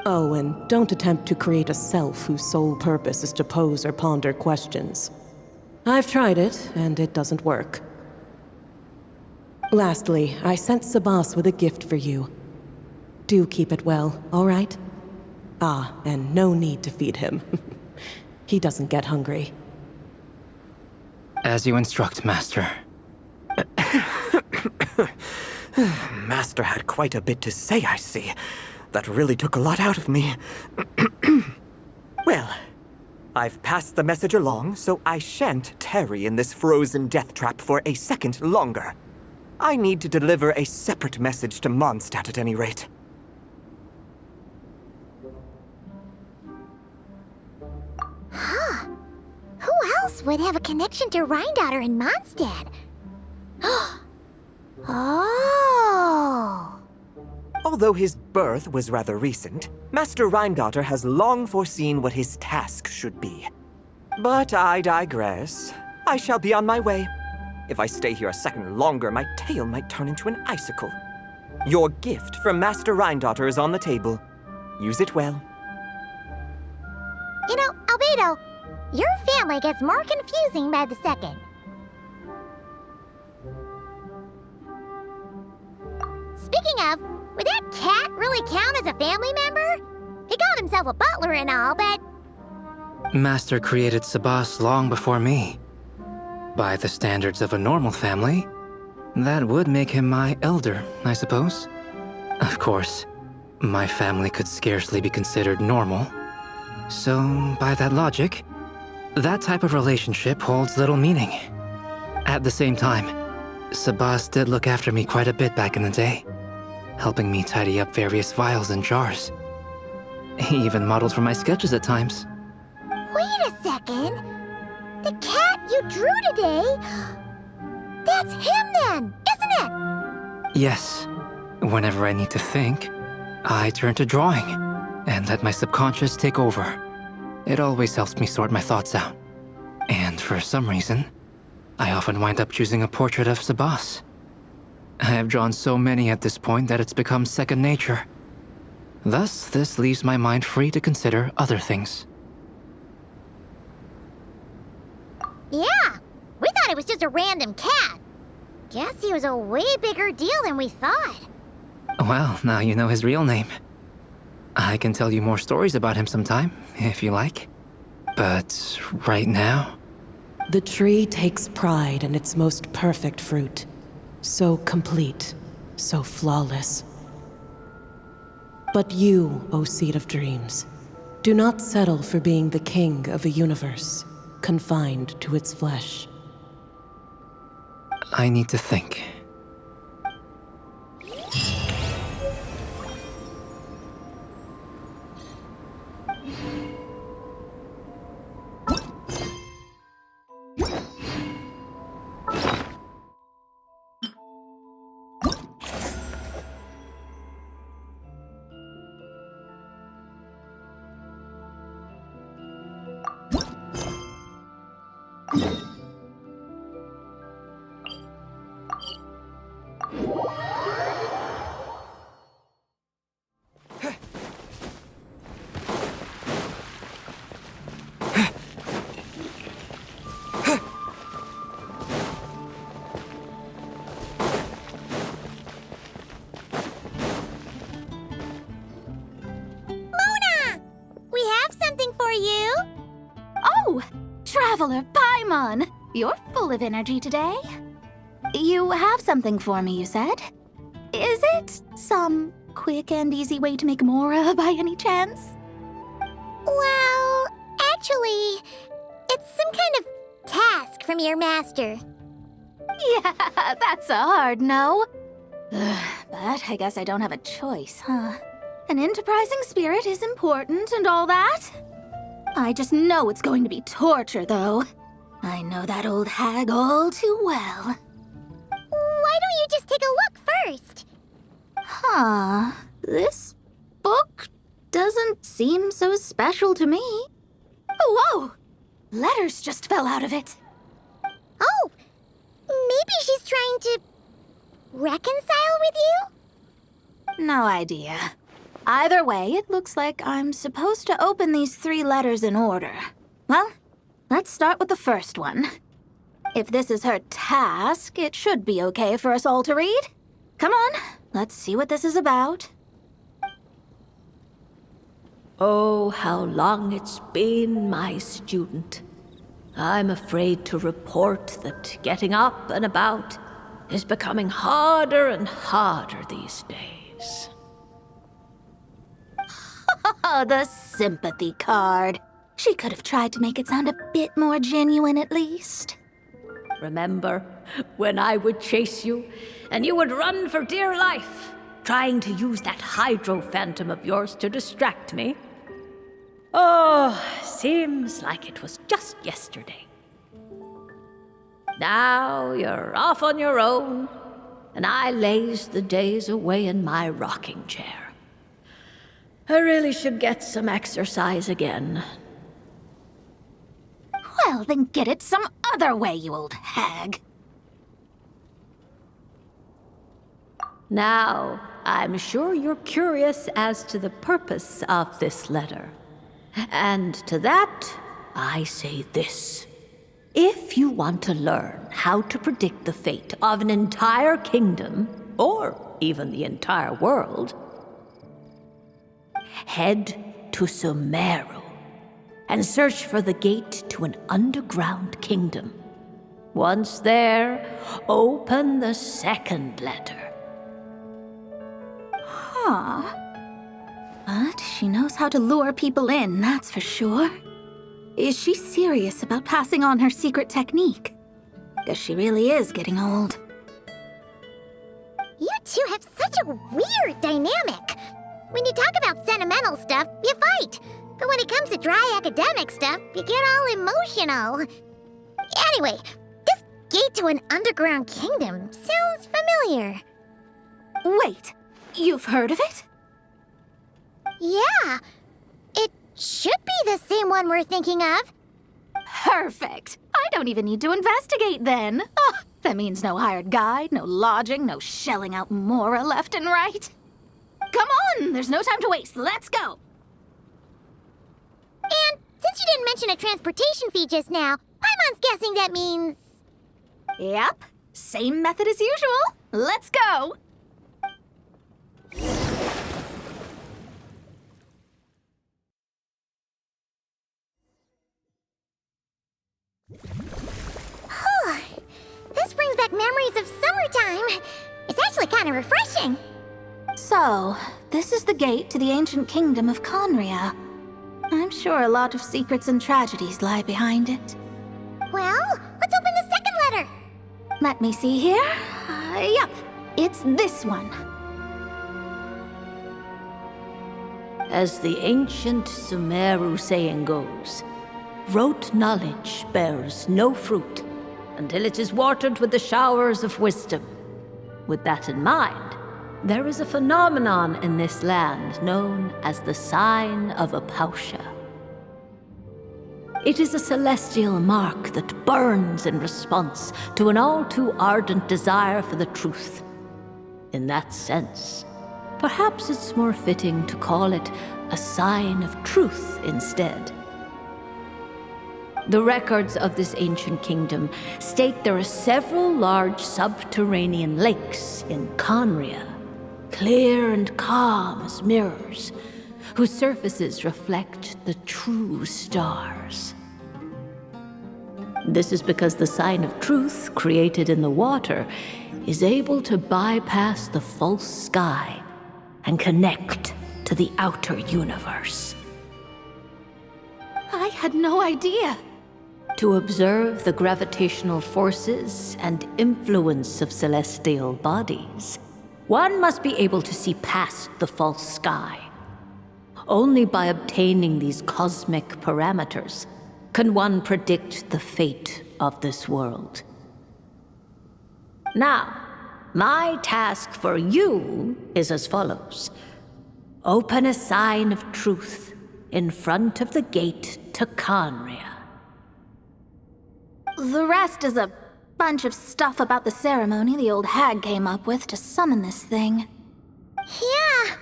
S2: Oh, and don't attempt to create a self whose sole purpose is to pose or ponder questions. I've tried it, and it doesn't work. Lastly, I sent Sabas with a gift for you. Do keep it well, all right? Ah, and no need to feed him. He doesn't get hungry.
S7: As you instruct, Master.
S9: Master had quite a bit to say, I see. That really took a lot out of me. Well, I've passed the message along, so I shan't tarry in this frozen death trap for a second longer. I need to deliver a separate message to Mondstadt at any rate.
S1: Huh. Who else would have a connection to Rhindaughter and Mondstadt? Oh!
S9: Although his birth was rather recent, Master Rhindaughter has long foreseen what his task should be. But I digress. I shall be on my way. If I stay here a second longer, my tail might turn into an icicle. Your gift from Master Rhindaughter is on the table. Use it well.
S1: You know, Albedo, your family gets more confusing by the second. Speaking of, would that cat really count as a family member? He called himself a butler and all, but...
S7: Master created Sabas long before me. By the standards of a normal family, that would make him my elder, I suppose. Of course, my family could scarcely be considered normal. So, by that logic, that type of relationship holds little meaning. At the same time, Sabas did look after me quite a bit back in the day, helping me tidy up various vials and jars. He even modeled for my sketches at times.
S1: Wait a second. The cat you drew today? That's him then, isn't it?
S7: Yes. Whenever I need to think, I turn to drawing and let my subconscious take over. It always helps me sort my thoughts out. And for some reason, I often wind up choosing a portrait of Sabas. I have drawn so many at this point that it's become second nature. Thus, this leaves my mind free to consider other things.
S1: Yeah, we thought it was just a random cat. Guess he was a way bigger deal than we thought.
S7: Well, now you know his real name. I can tell you more stories about him sometime, if you like. But right now...
S2: The tree takes pride in its most perfect fruit. So complete, so flawless. But you, O Seed of Dreams, do not settle for being the king of a universe, confined to its flesh.
S7: I need to think.
S1: We have something for you.
S5: Oh, Traveler Paimon, you're full of energy today. You have something for me, you said? Is it some quick and easy way to make Mora by any chance?
S1: Well, actually, it's some kind of task from your master.
S5: Yeah, that's a hard no. But I guess I don't have a choice, huh? An enterprising spirit is important and all that. I just know it's going to be torture, though. I know that old hag all too well.
S1: Why don't you just take a look first?
S5: Huh. This book doesn't seem so special to me. Oh, whoa! Letters just fell out of it.
S1: Oh, maybe she's trying to reconcile with you?
S5: No idea. Either way, it looks like I'm supposed to open these 3 letters in order. Well, let's start with the first one. If this is her task, it should be okay for us all to read. Come on, let's see what this is about.
S10: Oh, how long it's been, my student. I'm afraid to report that getting up and about is becoming harder and harder these days.
S5: Oh, the sympathy card. She could have tried to make it sound a bit more genuine at least.
S10: Remember when I would chase you and you would run for dear life, trying to use that hydro phantom of yours to distract me? Oh, seems like it was just yesterday. Now you're off on your own, and I laze the days away in my rocking chair. I really should get some exercise again.
S5: Well, then get it some other way, you old hag.
S10: Now, I'm sure you're curious as to the purpose of this letter. And to that, I say this. If you want to learn how to predict the fate of an entire kingdom, or even the entire world, head to Sumeru and search for the gate to an underground kingdom. Once there, open the second letter.
S5: Huh. But she knows how to lure people in, that's for sure. Is she serious about passing on her secret technique? Guess she really is getting old.
S1: You two have such a weird dynamic. When you talk about sentimental stuff, you fight. But when it comes to dry academic stuff, you get all emotional. Anyway, this gate to an underground kingdom sounds familiar.
S5: Wait, you've heard of it?
S1: Yeah, it should be the same one we're thinking of.
S5: Perfect. I don't even need to investigate then. Oh, that means no hired guide, no lodging, no shelling out Mora left and right. Come on, there's no time to waste. Let's go.
S1: And since you didn't mention a transportation fee just now, Paimon's guessing that means...
S5: Yep, same method as usual. Let's go.
S1: This brings back memories of summertime. It's actually kind of refreshing.
S5: So, this is the gate to the ancient kingdom of Conria. I'm sure a lot of secrets and tragedies lie behind it.
S1: Well, let's open the second letter.
S5: Let me see here. Yep, it's this one.
S10: As the ancient Sumeru saying goes, rote knowledge bears no fruit until it is watered with the showers of wisdom. With that in mind, there is a phenomenon in this land known as the sign of Apausha. It is a celestial mark that burns in response to an all too ardent desire for the truth, in that sense. Perhaps it's more fitting to call it a sign of truth instead. The records of this ancient kingdom state there are several large subterranean lakes in Conria, clear and calm as mirrors, whose surfaces reflect the true stars. This is because the sign of truth created in the water is able to bypass the false sky and connect to the outer universe.
S5: I had no idea.
S10: To observe the gravitational forces and influence of celestial bodies, one must be able to see past the false sky. Only by obtaining these cosmic parameters can one predict the fate of this world. Now, my task for you is as follows. Open a sign of truth in front of the gate to Conria.
S5: The rest is a bunch of stuff about the ceremony the old hag came up with to summon this thing.
S1: Yeah,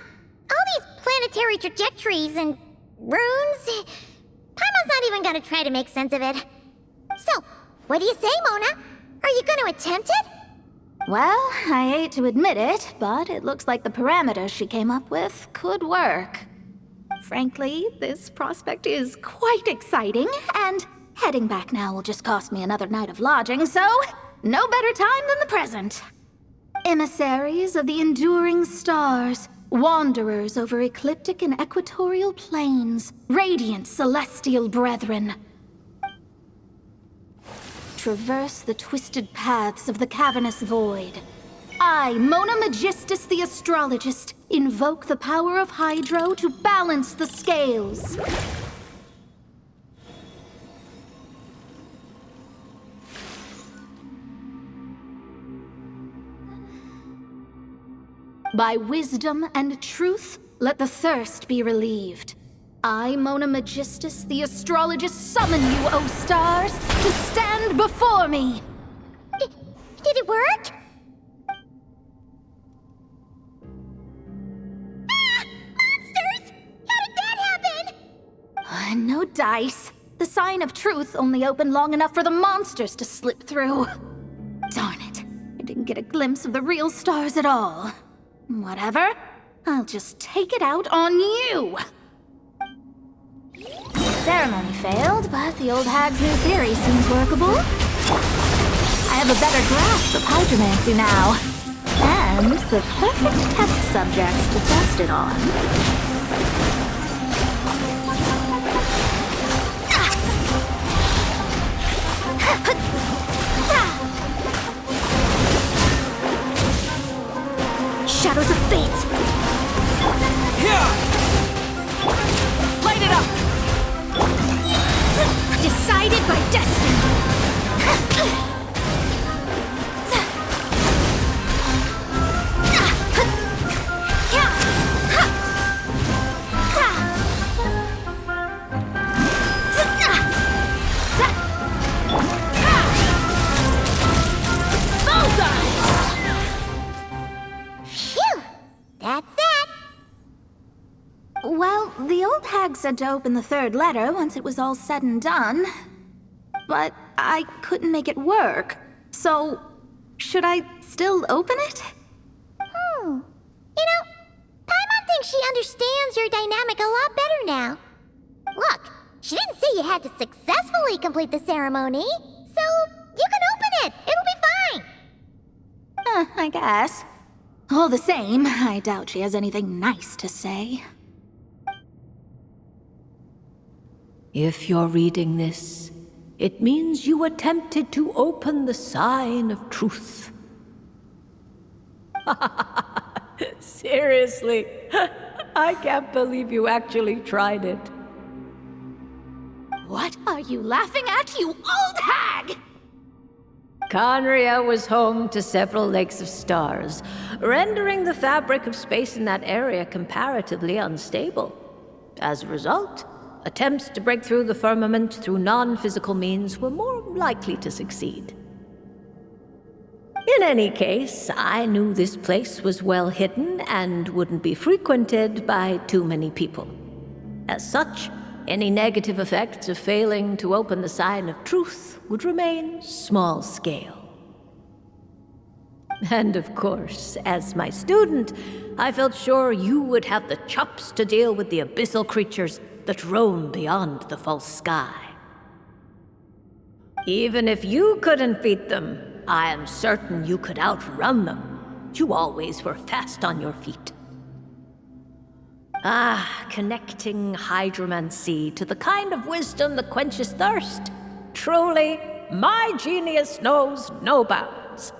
S1: all these planetary trajectories and runes. Paimon's not even gonna try to make sense of it. So, what do you say, Mona? Are you gonna attempt it?
S5: Well, I hate to admit it, but it looks like the parameters she came up with could work. Frankly, this prospect is quite exciting, and heading back now will just cost me another night of lodging, so no better time than the present. Emissaries of the enduring stars, wanderers over ecliptic and equatorial plains, radiant celestial brethren. Traverse the twisted paths of the cavernous void. I, Mona Magistus the astrologist, invoke the power of Hydro to balance the scales. By wisdom and truth, let the thirst be relieved. I, Mona Magistus, the astrologist, summon you, O stars, to stand before me!
S1: Did it work? Ah! Monsters! How did that happen?
S5: No dice. The sign of truth only opened long enough for the monsters to slip through. Darn it. I didn't get a glimpse of the real stars at all. Whatever. I'll just take it out on you! Ceremony failed, but the old hag's new theory seems workable. I have a better grasp of hydromancy now. And the perfect test subjects to test it on. Shadows of fate!
S6: Light it up!
S5: Decided by destiny!
S1: Phew! That's that!
S5: Well, the old hag said to open the third letter once it was all said and done. But I couldn't make it work. So, should I still open it?
S1: You know, Paimon thinks she understands your dynamic a lot better now. Look, she didn't say you had to successfully complete the ceremony, so you can open it. It'll be fine.
S5: I guess. All the same, I doubt she has anything nice to say.
S10: If you're reading this, it means you attempted to open the sign of truth. Seriously, I can't believe you actually tried it.
S5: What are you laughing at, you old hag?
S10: Conria was home to several lakes of stars, rendering the fabric of space in that area comparatively unstable. As a result, attempts to break through the firmament through non-physical means were more likely to succeed. In any case, I knew this place was well hidden and wouldn't be frequented by too many people. As such, any negative effects of failing to open the sign of truth would remain small scale. And of course, as my student, I felt sure you would have the chops to deal with the abyssal creatures that roam beyond the false sky. Even if you couldn't beat them, I am certain you could outrun them. You always were fast on your feet. Ah, connecting hydromancy to the kind of wisdom that quenches thirst. Truly, my genius knows no bounds.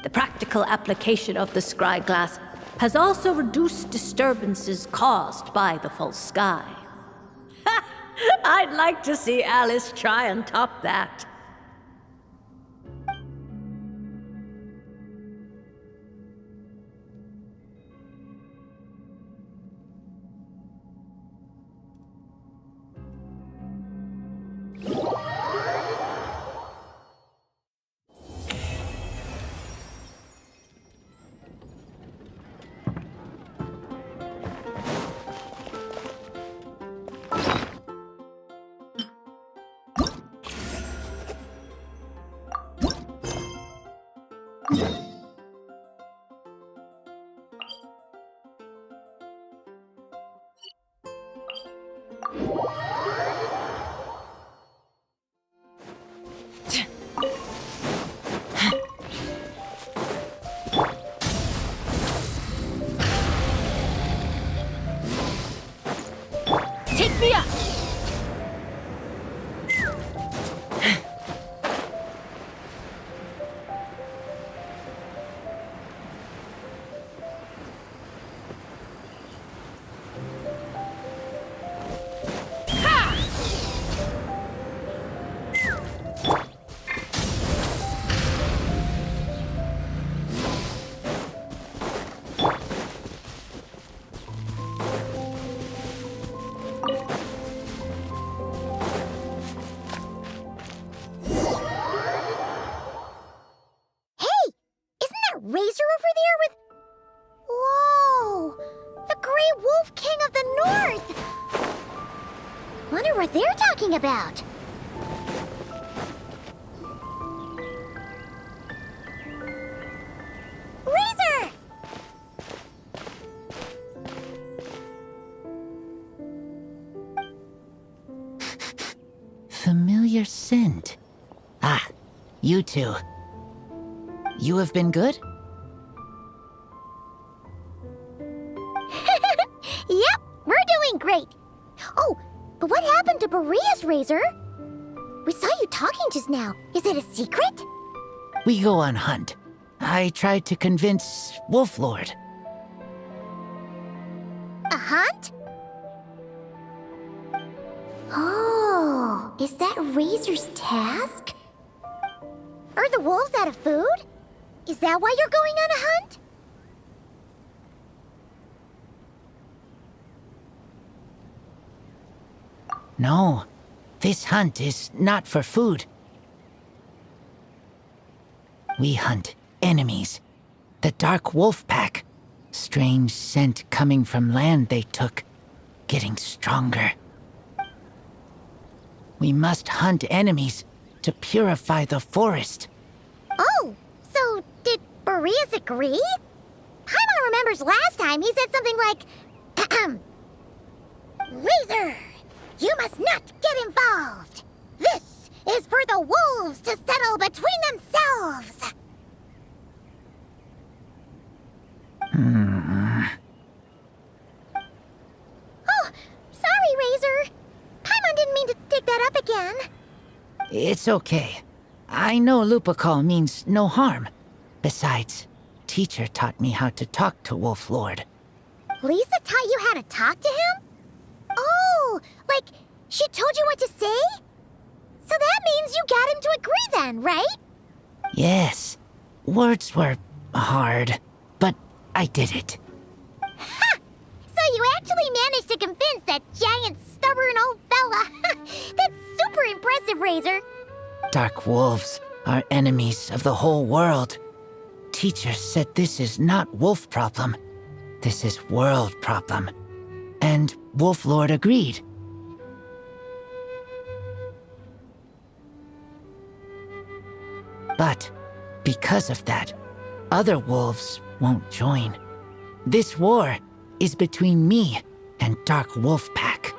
S10: The practical application of the scry glass has also reduced disturbances caused by the false sky. I'd like to see Alice try and top that.
S6: Take me up!
S1: Razor over there with... Whoa! The Grey Wolf King of the North! Wonder what they're talking about. Razor!
S11: Familiar scent. Ah, you two. You have been good?
S1: Yep, we're doing great. Oh, but what happened to Berea's razor? We saw you talking just now. Is it a secret?
S11: We go on hunt. I tried to convince Wolf Lord.
S1: A hunt? Oh, is that Razor's task? Are the wolves out of food? Is that why you're going on a hunt?
S11: No, this hunt is not for food. We hunt enemies. The Dark Wolf Pack. Strange scent coming from land they took, getting stronger. We must hunt enemies to purify the forest.
S1: Oh, so did Boreas agree? Paimon remembers last time he said something like, Razor, you must not get involved. This is for the wolves to settle between themselves. Oh, sorry, Razor. Paimon didn't mean to dig that up again.
S11: It's okay. I know Lupikal means no harm. Besides, teacher taught me how to talk to Wolf Lord.
S1: Lisa taught you how to talk to him? Oh, like she told you what to say? So that means you got him to agree then, right?
S11: Yes. Words were hard, but I did it.
S1: Ha! So you actually managed to convince that giant, stubborn old fella. That's super impressive, Razor.
S11: Dark wolves are enemies of the whole world. Teacher said this is not wolf problem. This is world problem. And Wolf Lord agreed. But because of that, other wolves won't join. This war is between me and Dark Wolf Pack.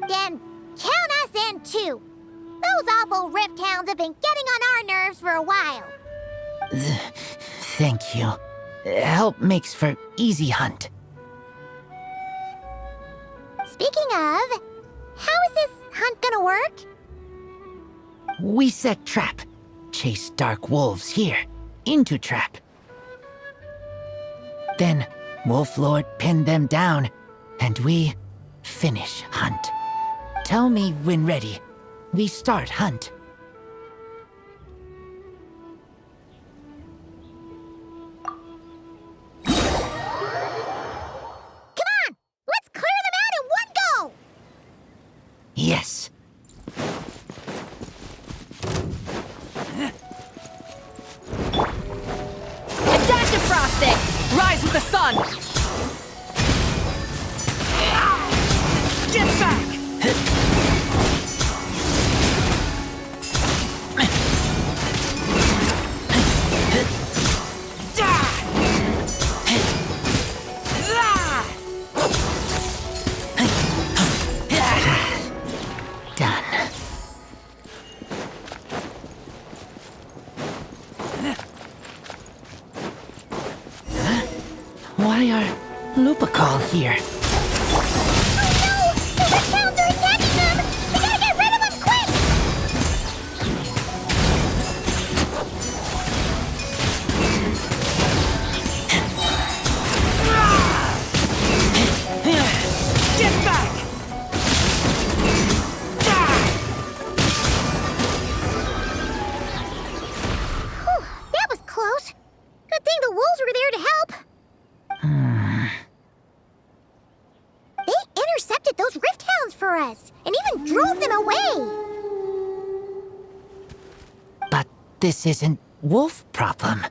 S1: Then count us in too. Those awful rift hounds have been getting on our nerves for a while.
S11: Thank you. Help makes for easy hunt.
S1: Speaking of, how is this hunt gonna work?
S11: We set trap. Chase dark wolves here, into trap. Then Wolf Lord pinned them down, and we finish hunt. Tell me when ready. We start hunt.
S1: Come on! Let's clear them out in one go!
S11: Yes.
S6: A dash of frosting! Rise with the sun!
S9: Get back!
S11: Done. Why are Lupikal here?
S1: Oh no! The rift hounds are attacking them! We gotta get rid of them quick!
S9: Get back!
S1: Whew, that was close. Good thing the wolves were there to help. They intercepted those rift hounds for us, and even drove them away.
S11: But this isn't wolf problem.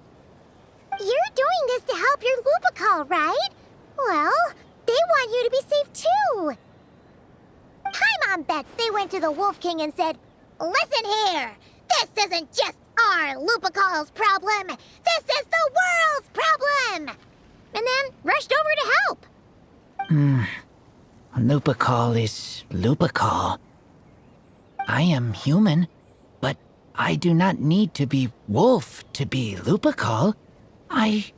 S1: You're doing this to help your Lupikal, right? Well, they want you to be safe too. Paimon bets they went to the Wolf King and said, "Listen here, this isn't just our Lupikal's problem. This is the world's problem!" And then rushed over to help.
S11: Lupikal is Lupikal. I am human, but I do not need to be wolf to be Lupikal. I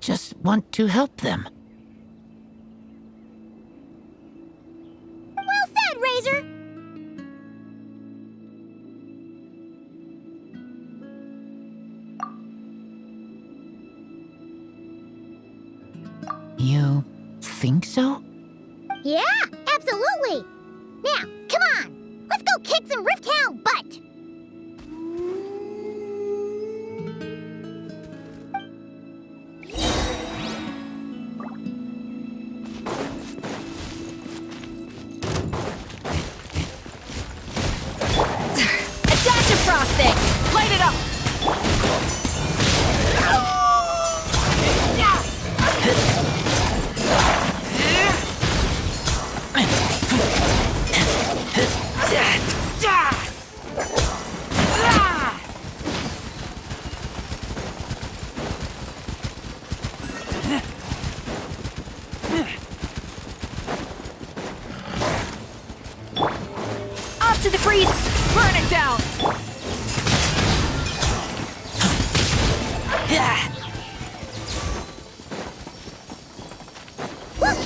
S11: just want to help them.
S1: Well said, Razor.
S11: You think so?
S1: Yeah, absolutely. Now, come on. Let's go kick some rift hound butt.
S6: A dash of frosting! Light it up! Up to the freeze! Burn it down!
S1: Look!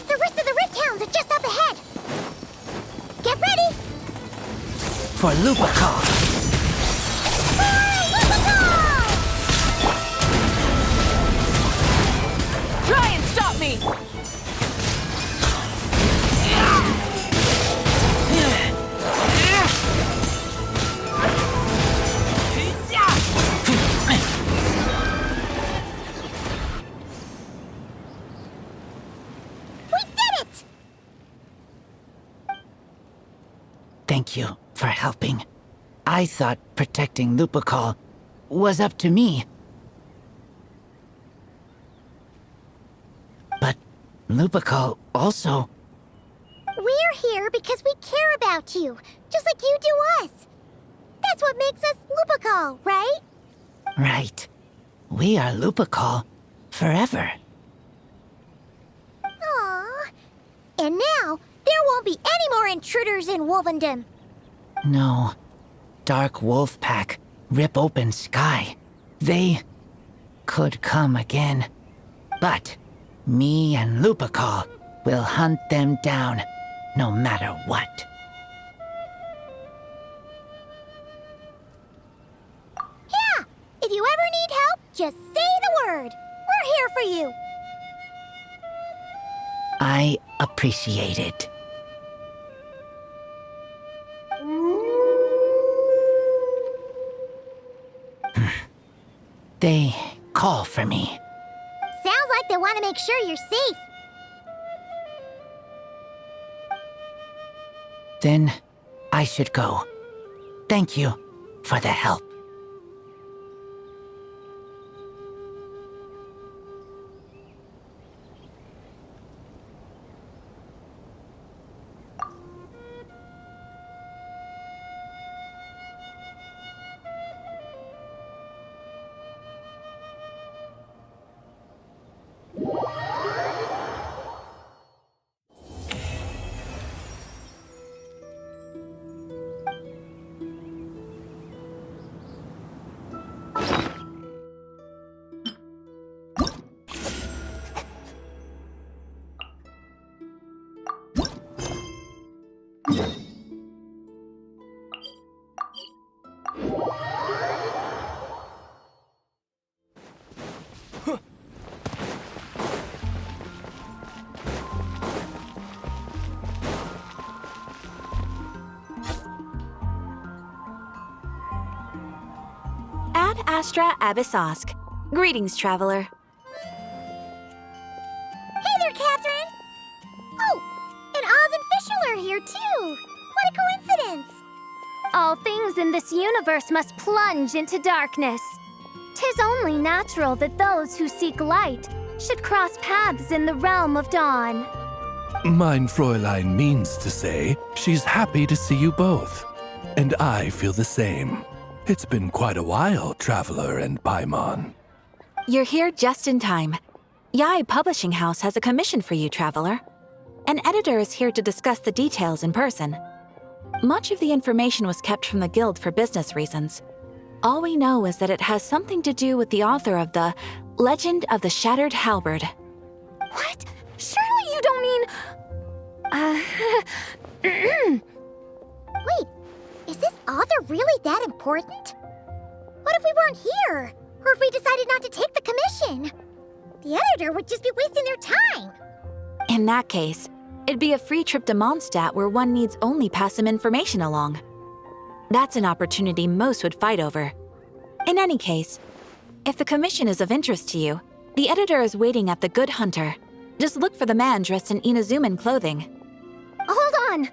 S1: The rest of the rift hounds are just up ahead. Get ready!
S11: For Lupikal.
S6: Try and stop me!
S1: We did it!
S11: Thank you for helping. I thought protecting Lupikal was up to me. But Lupikal also...
S1: We're here because we care about you, just like you do us. That's what makes us Lupikal, right?
S11: Right. We are Lupikal forever.
S1: Aww. And now, there won't be any more intruders in Wolvendom.
S11: No. Dark wolf pack, rip open sky. They could come again. But me and Lupikal will hunt them down, no matter what.
S1: Yeah! If you ever need help, just say the word. We're here for you.
S11: I appreciate it. They call for me.
S1: Sounds like they want to make sure you're safe.
S11: Then I should go. Thank you for the help.
S12: Ad Astra Abyssosk. Greetings, traveler.
S1: Hey there, Catherine! Oh, and Oz and Fishel are here too! What a coincidence!
S5: All things in this universe must plunge into darkness. 'Tis only natural that those who seek light should cross paths in the realm of dawn.
S13: Mein Fräulein means to say she's happy to see you both. And I feel the same. It's been quite a while, Traveler and Paimon.
S12: You're here just in time. Yai Publishing House has a commission for you, traveler. An editor is here to discuss the details in person. Much of the information was kept from the guild for business reasons. All we know is that it has something to do with the author of the Legend of the Shattered Halberd.
S5: What? Surely you don't mean...
S1: Wait, is this author really that important? What if we weren't here? Or if we decided not to take the commission? The editor would just be wasting their time.
S12: In that case, it'd be a free trip to Mondstadt where one needs only pass some information along. That's an opportunity most would fight over. In any case, if the commission is of interest to you, the editor is waiting at the Good Hunter. Just look for the man dressed in Inazuman clothing.
S5: Hold on!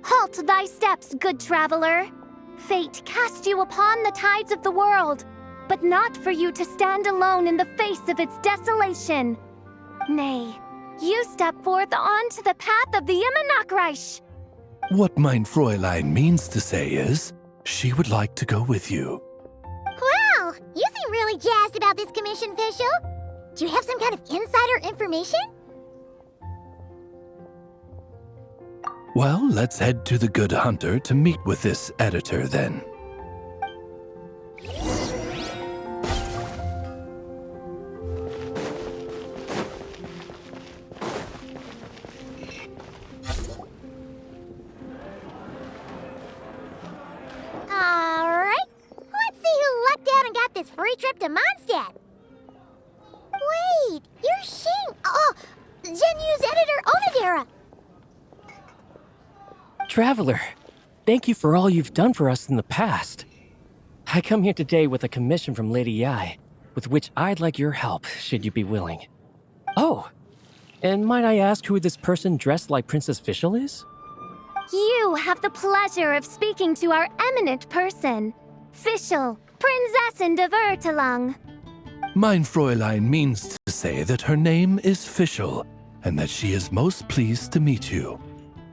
S5: Halt thy steps, good traveler. Fate cast you upon the tides of the world, but not for you to stand alone in the face of its desolation. Nay, you step forth onto the path of the Immenachreich.
S13: What mein Fräulein means to say is, she would like to go with you.
S1: Wow, you seem really jazzed about this commission, Fishel. Do you have some kind of insider information?
S13: Well, let's head to the Good Hunter to meet with this editor then.
S1: Alright, let's see who lucked out and got this free trip to Mondstadt. Wait, you're Shing. Oh, Genu's editor Onodera.
S14: Traveler, thank you for all you've done for us in the past. I come here today with a commission from Lady Yai, with which I'd like your help, should you be willing. Oh, and might I ask who this person dressed like Princess Fishel is?
S5: You have the pleasure of speaking to our eminent person, Fischl, Prinzessin de Vertelung.
S13: Mein Fräulein means to say that her name is Fischl, and that she is most pleased to meet you.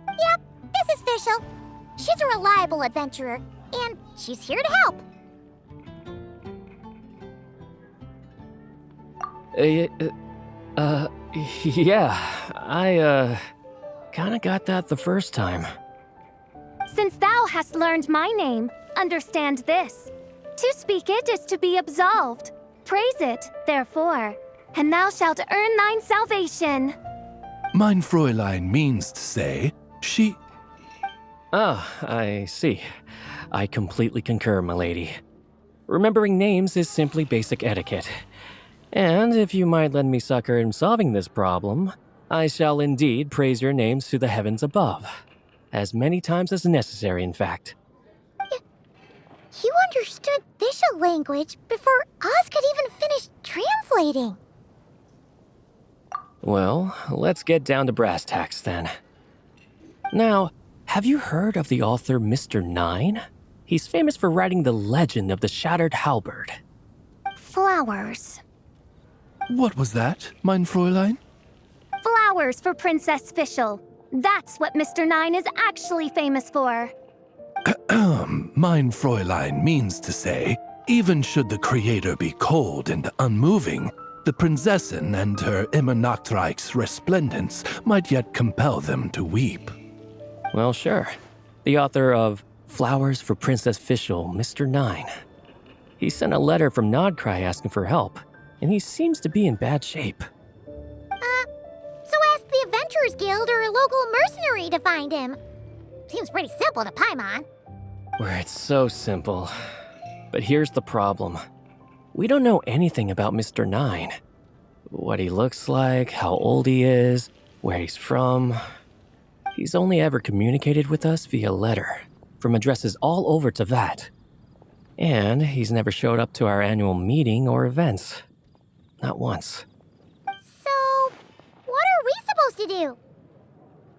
S1: Yep, this is Fischl. She's a reliable adventurer, and she's here to help.
S14: Yeah, I kinda got that the first time.
S5: Since thou hast learned my name, understand this. To speak it is to be absolved. Praise it, therefore, and thou shalt earn thine salvation.
S13: Mein Fräulein means to say she...
S14: Ah, I see. I completely concur, my lady. Remembering names is simply basic etiquette. And if you might lend me succor in solving this problem, I shall indeed praise your names to the heavens above. As many times as necessary, in fact.
S1: You understood Fischl language before Oz could even finish translating.
S14: Well, let's get down to brass tacks then. Now, have you heard of the author Mr. Nine? He's famous for writing the legend of the Shattered Halberd.
S5: Flowers.
S13: What was that, mein Fräulein?
S5: Flowers for Princess Fischl. That's what Mr. Nine is actually famous for.
S13: Mein Fräulein means to say, even should the creator be cold and unmoving, the Prinzessin and her immer Nachtreich's resplendence might yet compel them to weep.
S14: Well, sure. The author of Flowers for Princess Fischl, Mr. Nine. He sent a letter from Nodcry asking for help, and he seems to be in bad shape.
S1: So ask the Adventurers Guild or a local mercenary to find him. Seems pretty simple to Paimon.
S14: Where it's so simple. But here's the problem. We don't know anything about Mr. Nine. What he looks like, how old he is, where he's from. He's only ever communicated with us via letter, from addresses all over Teyvat. And he's never showed up to our annual meeting or events. Not once.
S1: So, what are we supposed to do?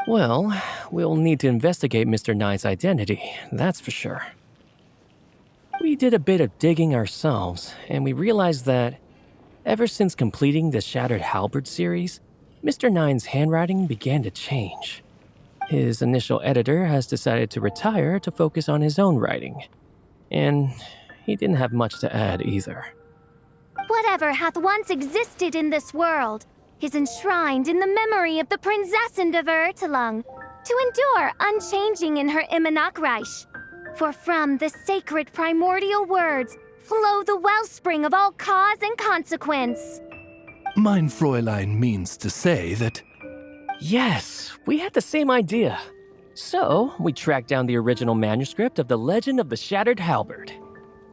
S14: Well, we'll need to investigate Mr. Nine's identity, that's for sure. We did a bit of digging ourselves, and we realized that ever since completing the Shattered Halberd series, Mr. Nine's handwriting began to change. His initial editor has decided to retire to focus on his own writing, and he didn't have much to add either.
S5: Whatever hath once existed in this world is enshrined in the memory of the Prinzessin de Vertelung, to endure unchanging in her Immenachreich. For from the sacred primordial words flow the wellspring of all cause and consequence.
S13: Mein Fräulein means to say that...
S14: Yes, we had the same idea. So, we tracked down the original manuscript of the Legend of the Shattered Halberd.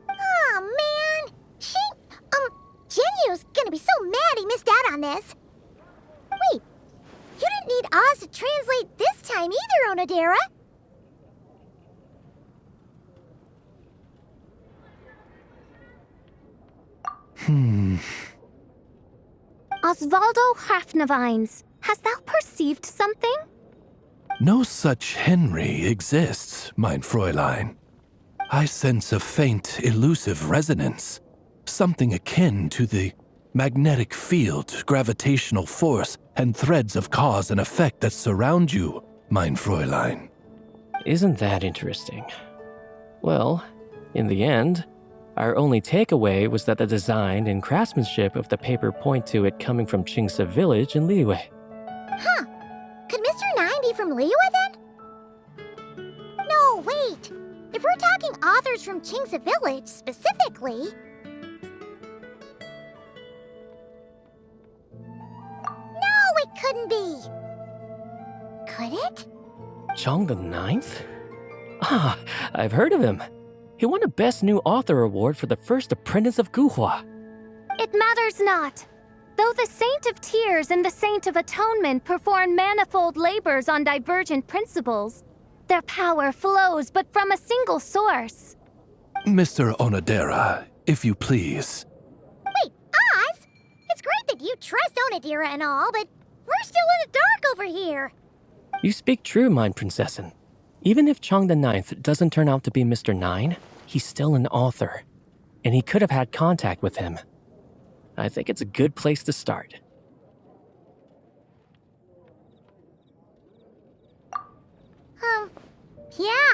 S1: Aw, man! Genyu's gonna be so mad he missed out on this. Wait, you didn't need Oz to translate this time either, Onodera.
S5: Osvaldo Hafnavines, hast thou perceived something?
S13: No such Henry exists, mein Fräulein. I sense a faint, elusive resonance. Something akin to the magnetic field, gravitational force, and threads of cause and effect that surround you, mein Fräulein.
S14: Isn't that interesting? Well, in the end, our only takeaway was that the design and craftsmanship of the paper point to it coming from Qingce village in Liyue.
S1: Huh. Could Mr. Nine be from Liyue then? No, wait. If we're talking authors from Qingce village specifically... No, it couldn't be. Could it?
S14: Chong the Ninth? Ah, I've heard of him. He won a Best New Author award for the first apprentice of Guhua.
S5: It matters not. Though the Saint of Tears and the Saint of Atonement perform manifold labors on divergent principles, their power flows but from a single source.
S13: Mr. Onodera, if you please.
S1: Wait, Oz? It's great that you trust Onodera and all, but we're still in the dark over here.
S14: You speak true, mein Prinzessin. Even if Chang the Ninth doesn't turn out to be Mr. Nine, he's still an author, and he could have had contact with him. I think it's a good place to start.
S1: Yeah.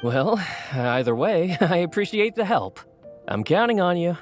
S14: Well, either way, I appreciate the help. I'm counting on you.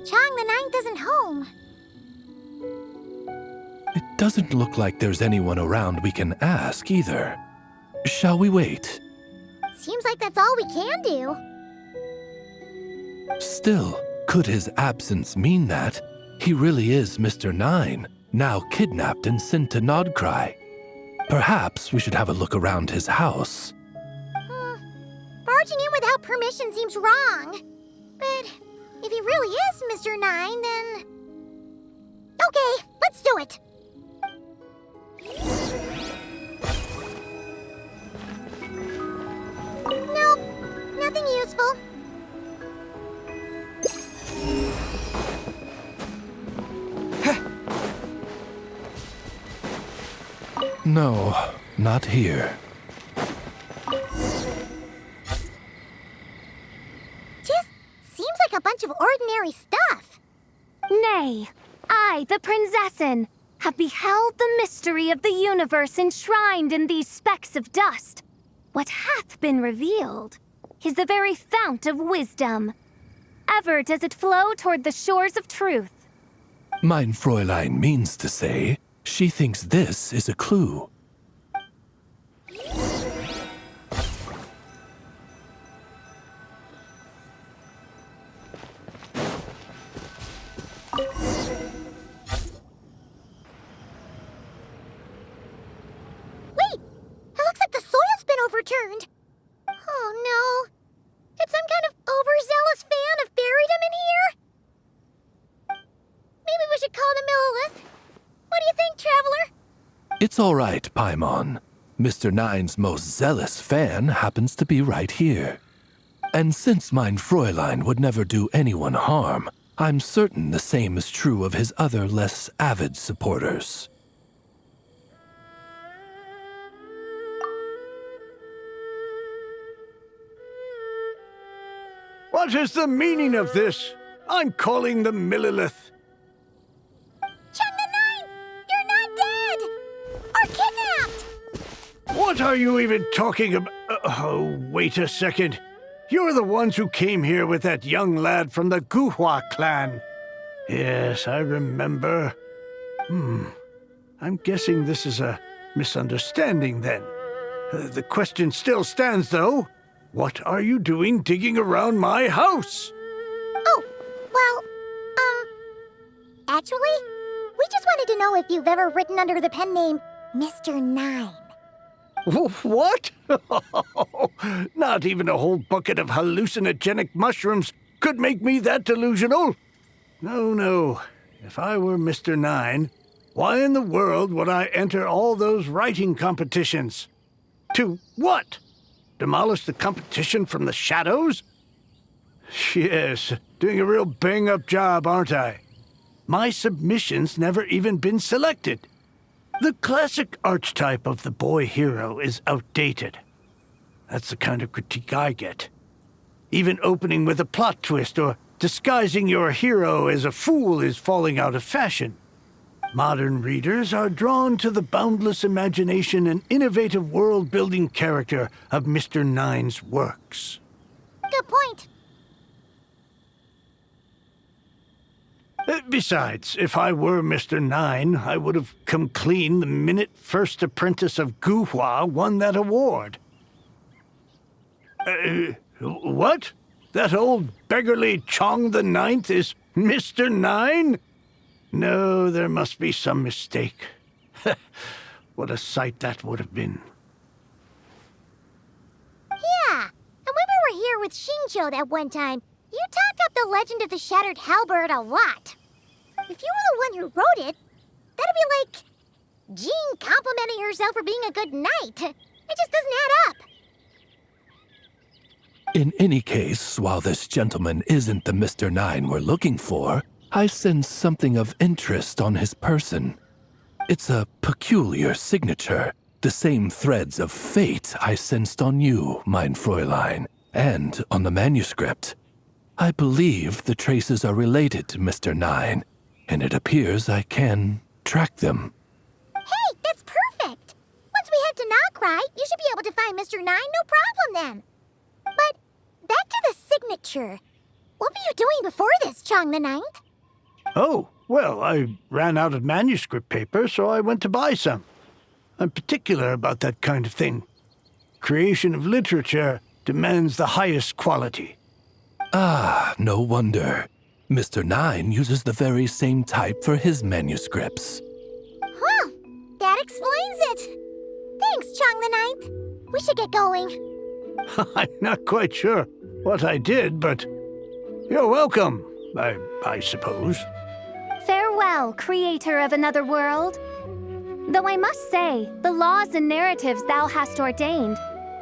S1: Chang the Ninth isn't home.
S13: It doesn't look like there's anyone around we can ask either. Shall we wait?
S1: Seems like that's all we can do.
S13: Still, could his absence mean that he really is Mr. Nine, now kidnapped and sent to Nodcry? Perhaps we should have a look around his house.
S1: Barging in without permission seems wrong. But if he really is Mr. Nine, then... Okay, let's do it. Nope, nothing useful.
S13: No, not here.
S1: Just seems like a bunch of ordinary stuff.
S5: Nay, I, the Prinzessin, have beheld the mystery of the universe enshrined in these specks of dust. What hath been revealed is the very fount of wisdom. Ever does it flow toward the shores of truth.
S13: Mein Fräulein means to say, she thinks this is a clue.
S1: Overturned. Oh no. Did some kind of overzealous fan have buried him in here? Maybe we should call him Lilith. What do you think, Traveler?
S13: It's all right, Paimon. Mr. Nine's most zealous fan happens to be right here. And since mein Fräulein would never do anyone harm, I'm certain the same is true of his other less avid supporters.
S15: What is the meaning of this? I'm calling the Millilith.
S1: Chang the Ninth! You're not dead! Or kidnapped!
S15: What are you even talking about? Oh, wait a second. You're the ones who came here with that young lad from the Guhua clan. Yes, I remember. I'm guessing this is a misunderstanding then. The question still stands, though. What are you doing digging around my house?
S1: Oh, well, actually, we just wanted to know if you've ever written under the pen name Mr. Nine.
S15: What? Not even a whole bucket of hallucinogenic mushrooms could make me that delusional. No. If I were Mr. Nine, why in the world would I enter all those writing competitions? To what? Demolish the competition from the shadows? Yes, doing a real bang-up job, aren't I? My submission's never even been selected. The classic archetype of the boy hero is outdated. That's the kind of critique I get. Even opening with a plot twist or disguising your hero as a fool is falling out of fashion. Modern readers are drawn to the boundless imagination and innovative world-building character of Mr. Nine's works.
S1: Good point.
S15: Besides, if I were Mr. Nine, I would have come clean the minute First Apprentice of Guhua won that award. What? That old beggarly Chong the Ninth is Mr. Nine? No, there must be some mistake. What a sight that would have been.
S1: Yeah, and when we were here with Shinjo that one time, you talked up the legend of the Shattered Halberd a lot. If you were the one who wrote it, that'd be like Jean complimenting herself for being a good knight. It just doesn't add up.
S13: In any case, while this gentleman isn't the Mr. Nine we're looking for, I sense something of interest on his person. It's a peculiar signature, the same threads of fate I sensed on you, mein Fräulein, and on the manuscript. I believe the traces are related to Mr. Nine, and it appears I can track them.
S1: Hey, that's perfect! Once we head to Nokrai, you should be able to find Mr. Nine, no problem then. But back to the signature. What were you doing before this, Chong the Ninth?
S15: Oh, well, I ran out of manuscript paper, so I went to buy some. I'm particular about that kind of thing. Creation of literature demands the highest quality.
S13: Ah, no wonder. Mr. Nine uses the very same type for his manuscripts.
S1: Huh, that explains it. Thanks, Chong the Ninth. We should get going.
S15: I'm not quite sure what I did, but you're welcome, I suppose.
S5: Farewell, creator of another world. Though I must say, the laws and narratives thou hast ordained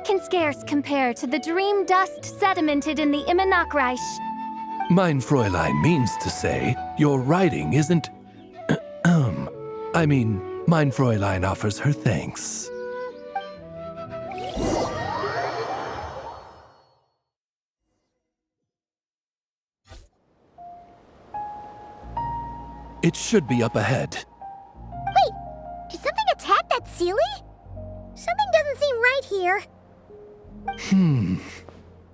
S5: can scarce compare to the dream dust sedimented in the Immanakreich.
S13: Mein Fräulein means to say, your writing isn't... mein Fräulein offers her thanks. It should be up ahead.
S1: Wait, did something attack that Sealy? Something doesn't seem right here.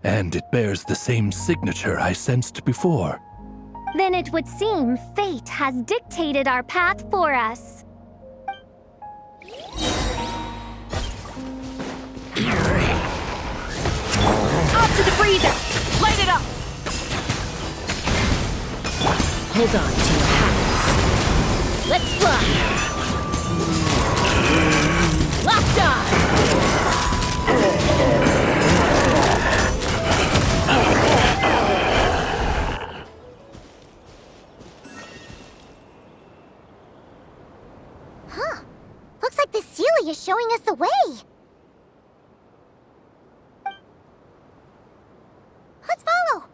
S13: And it bears the same signature I sensed before.
S5: Then it would seem fate has dictated our path for us.
S6: Off to the freezer! Light it up!
S10: Hold on to your hats.
S6: Let's fly! Locked on!
S1: Huh. Looks like the Sealy is showing us the way. Let's follow.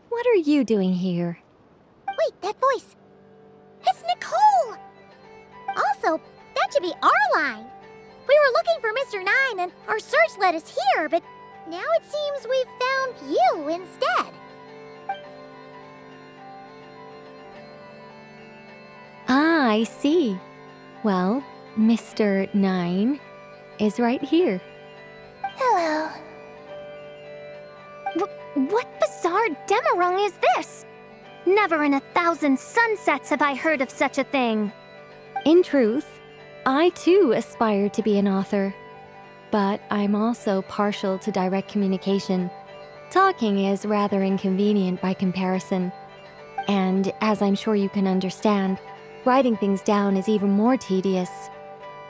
S5: What are you doing here?
S1: Wait, that voice. It's Nicole! Also, that should be our line. We were looking for Mr. Nine and our search led us here, but now it seems we've found you instead.
S5: Ah, I see. Well, Mr. Nine is right here.
S1: Hello.
S5: What bizarre demarung is this? Never in 1,000 sunsets have I heard of such a thing. In truth, I too aspire to be an author. But I'm also partial to direct communication. Talking is rather inconvenient by comparison. And as I'm sure you can understand, writing things down is even more tedious.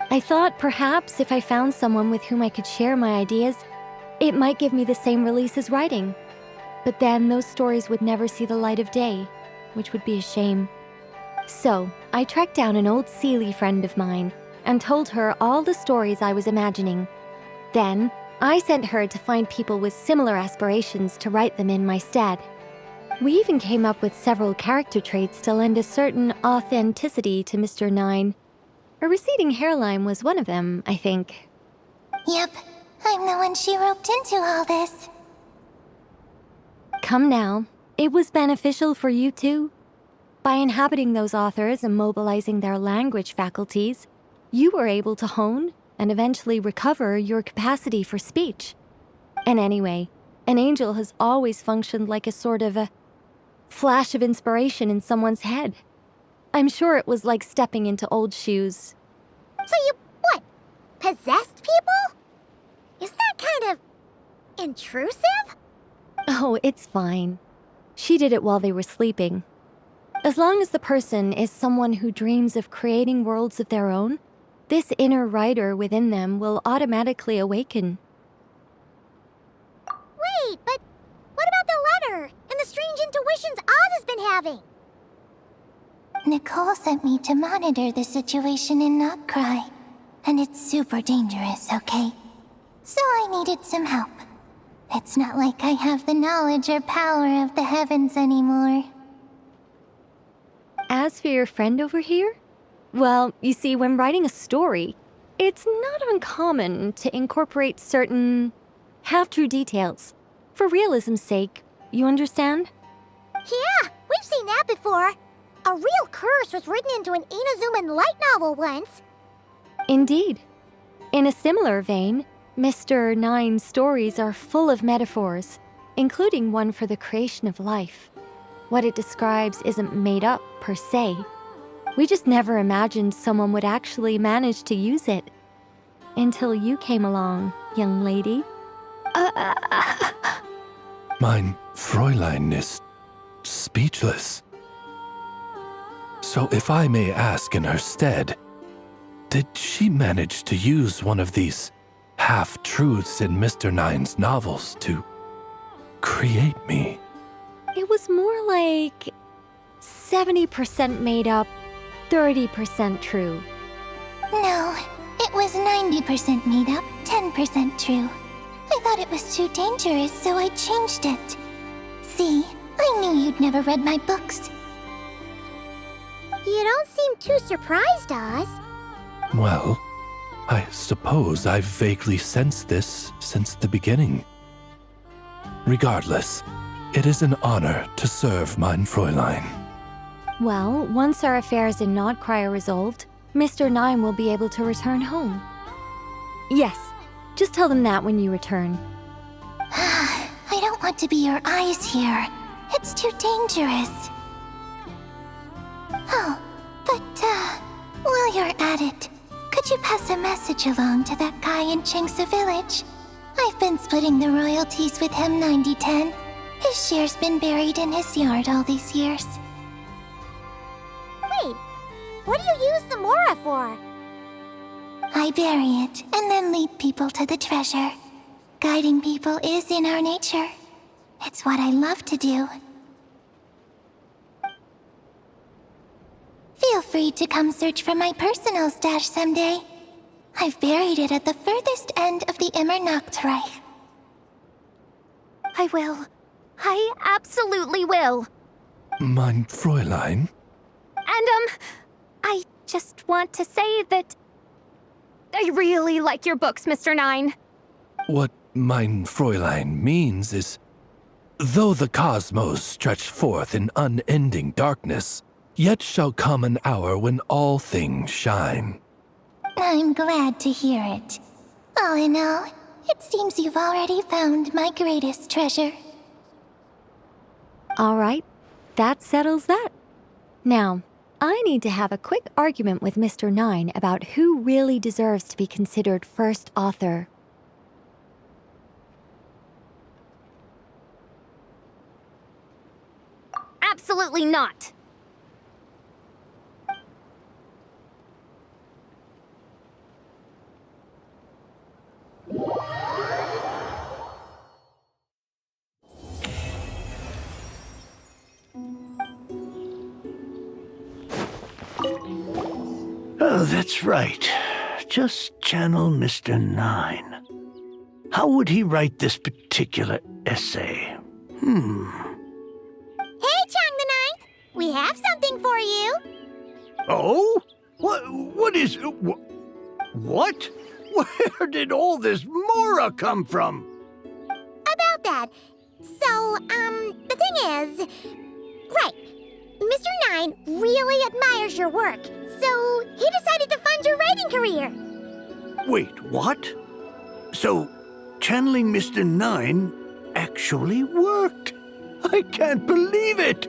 S5: I thought perhaps if I found someone with whom I could share my ideas, it might give me the same release as writing. But then those stories would never see the light of day, which would be a shame. So, I tracked down an old Sealy friend of mine and told her all the stories I was imagining. Then, I sent her to find people with similar aspirations to write them in my stead.
S16: We even came up with several character traits to lend a certain authenticity to Mr. Nine. A receding hairline was one of them, I think.
S1: Yep, I'm the one she roped into all this.
S16: Come now, it was beneficial for you too. By inhabiting those authors and mobilizing their language faculties, you were able to hone and eventually recover your capacity for speech. And anyway, an angel has always functioned like a sort of a flash of inspiration in someone's head. I'm sure it was like stepping into old shoes.
S1: So you, what, possessed people? Is that kind of intrusive?
S16: Oh, it's fine. She did it while they were sleeping. As long as the person is someone who dreams of creating worlds of their own, this inner writer within them will automatically awaken.
S1: Wait, but what about the letter and the strange intuitions Oz has been having? Nicole sent me to monitor the situation in Knockcry, and it's super dangerous, okay? So I needed some help. It's not like I have the knowledge or power of the heavens anymore.
S16: As for your friend over here? Well, you see, when writing a story, it's not uncommon to incorporate certain half-true details. For realism's sake, you understand?
S1: Yeah, we've seen that before. A real curse was written into an Inazuman light novel once.
S16: Indeed. In a similar vein, Mr. Nine's stories are full of metaphors, including one for the creation of life. What it describes isn't made up, per se. We just never imagined someone would actually manage to use it. Until you came along, young lady.
S13: Mein Fräulein is speechless. So if I may ask in her stead, did she manage to use one of these half-truths in Mr. Nine's novels to create me?
S16: It was more like 70% made up, 30% true.
S1: No, it was 90% made up, 10% true. I thought it was too dangerous, so I changed it. See, I knew you'd never read my books. You don't seem too surprised, Oz.
S13: Well, I suppose I've vaguely sensed this since the beginning. Regardless, it is an honor to serve mein Fräulein.
S16: Well, once our affairs in Knockcry are resolved, Mr. Nine will be able to return home. Yes, just tell them that when you return.
S1: I don't want to be your eyes here. It's too dangerous. Oh, but, while you're at it, could you pass a message along to that guy in Chengsa Village? I've been splitting the royalties with him 90-10. His share's been buried in his yard all these years. Wait, what do you use the Mora for? I bury it and then lead people to the treasure. Guiding people is in our nature. It's what I love to do. Feel free to come search for my personal stash someday. I've buried it at the furthest end of the Immernachtreich.
S5: I will. I absolutely will.
S13: Mein Fräulein?
S5: And, I just want to say that I really like your books, Mr. Nine.
S13: What mein Fräulein means is, though the cosmos stretch forth in unending darkness, yet shall come an hour when all things shine.
S1: I'm glad to hear it. All in all, it seems you've already found my greatest treasure.
S16: All right, that settles that. Now, I need to have a quick argument with Mr. Nine about who really deserves to be considered first author.
S5: Absolutely not.
S15: Oh, that's right. Just channel Mr. Nine. How would he write this particular essay?
S1: We have something for you.
S15: Oh? What is... What? Where did all this Mora come from?
S1: About that. So, the thing is... Right. Mr. Nine really admires your work, so he decided to fund your writing career.
S15: Wait, what? So, channeling Mr. Nine actually worked? I can't believe it!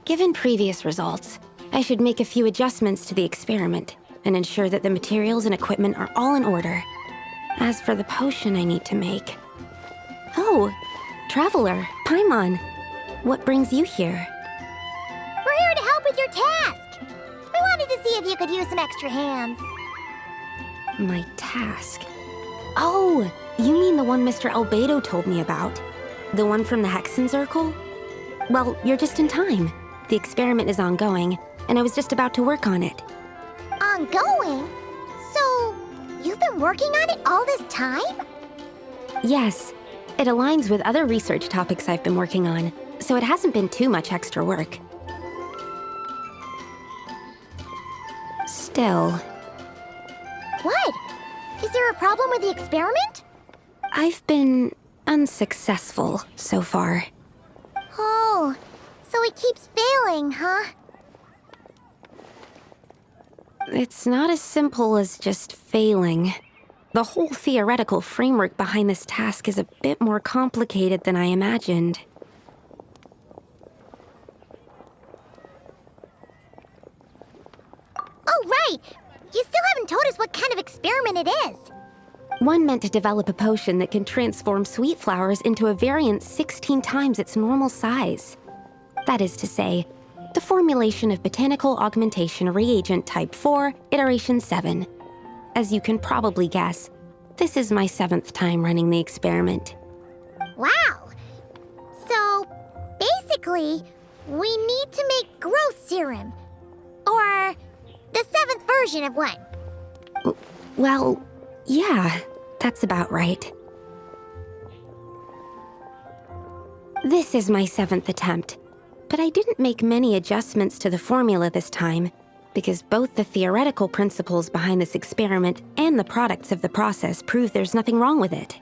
S17: Given previous results, I should make a few adjustments to the experiment and ensure that the materials and equipment are all in order. As for the potion I need to make... Oh, Traveler, Paimon, what brings you here?
S1: We're here to help with your task. We wanted to see if you could use some extra hands.
S17: My task? Oh, you mean the one Mr. Albedo told me about? The one from the Hexenzirkel? Well, you're just in time. The experiment is ongoing, and I was just about to work on it.
S1: Ongoing? So, you've been working on it all this time?
S17: Yes. It aligns with other research topics I've been working on, so it hasn't been too much extra work. Still...
S1: What? Is there a problem with the experiment?
S17: I've been unsuccessful so far.
S1: Oh, so it keeps failing, huh?
S17: It's not as simple as just failing. The whole theoretical framework behind this task is a bit more complicated than I imagined.
S1: Oh, right! You still haven't told us what kind of experiment it is.
S17: One meant to develop a potion that can transform sweet flowers into a variant 16 times its normal size. That is to say, the formulation of botanical augmentation reagent type 4, iteration 7. As you can probably guess, this is my 7th time running the experiment.
S1: Wow! So, basically, we need to make growth serum. Or the 7th version of one.
S17: Well, yeah, that's about right. This is my 7th attempt, but I didn't make many adjustments to the formula this time, because both the theoretical principles behind this experiment and the products of the process prove there's nothing wrong with it.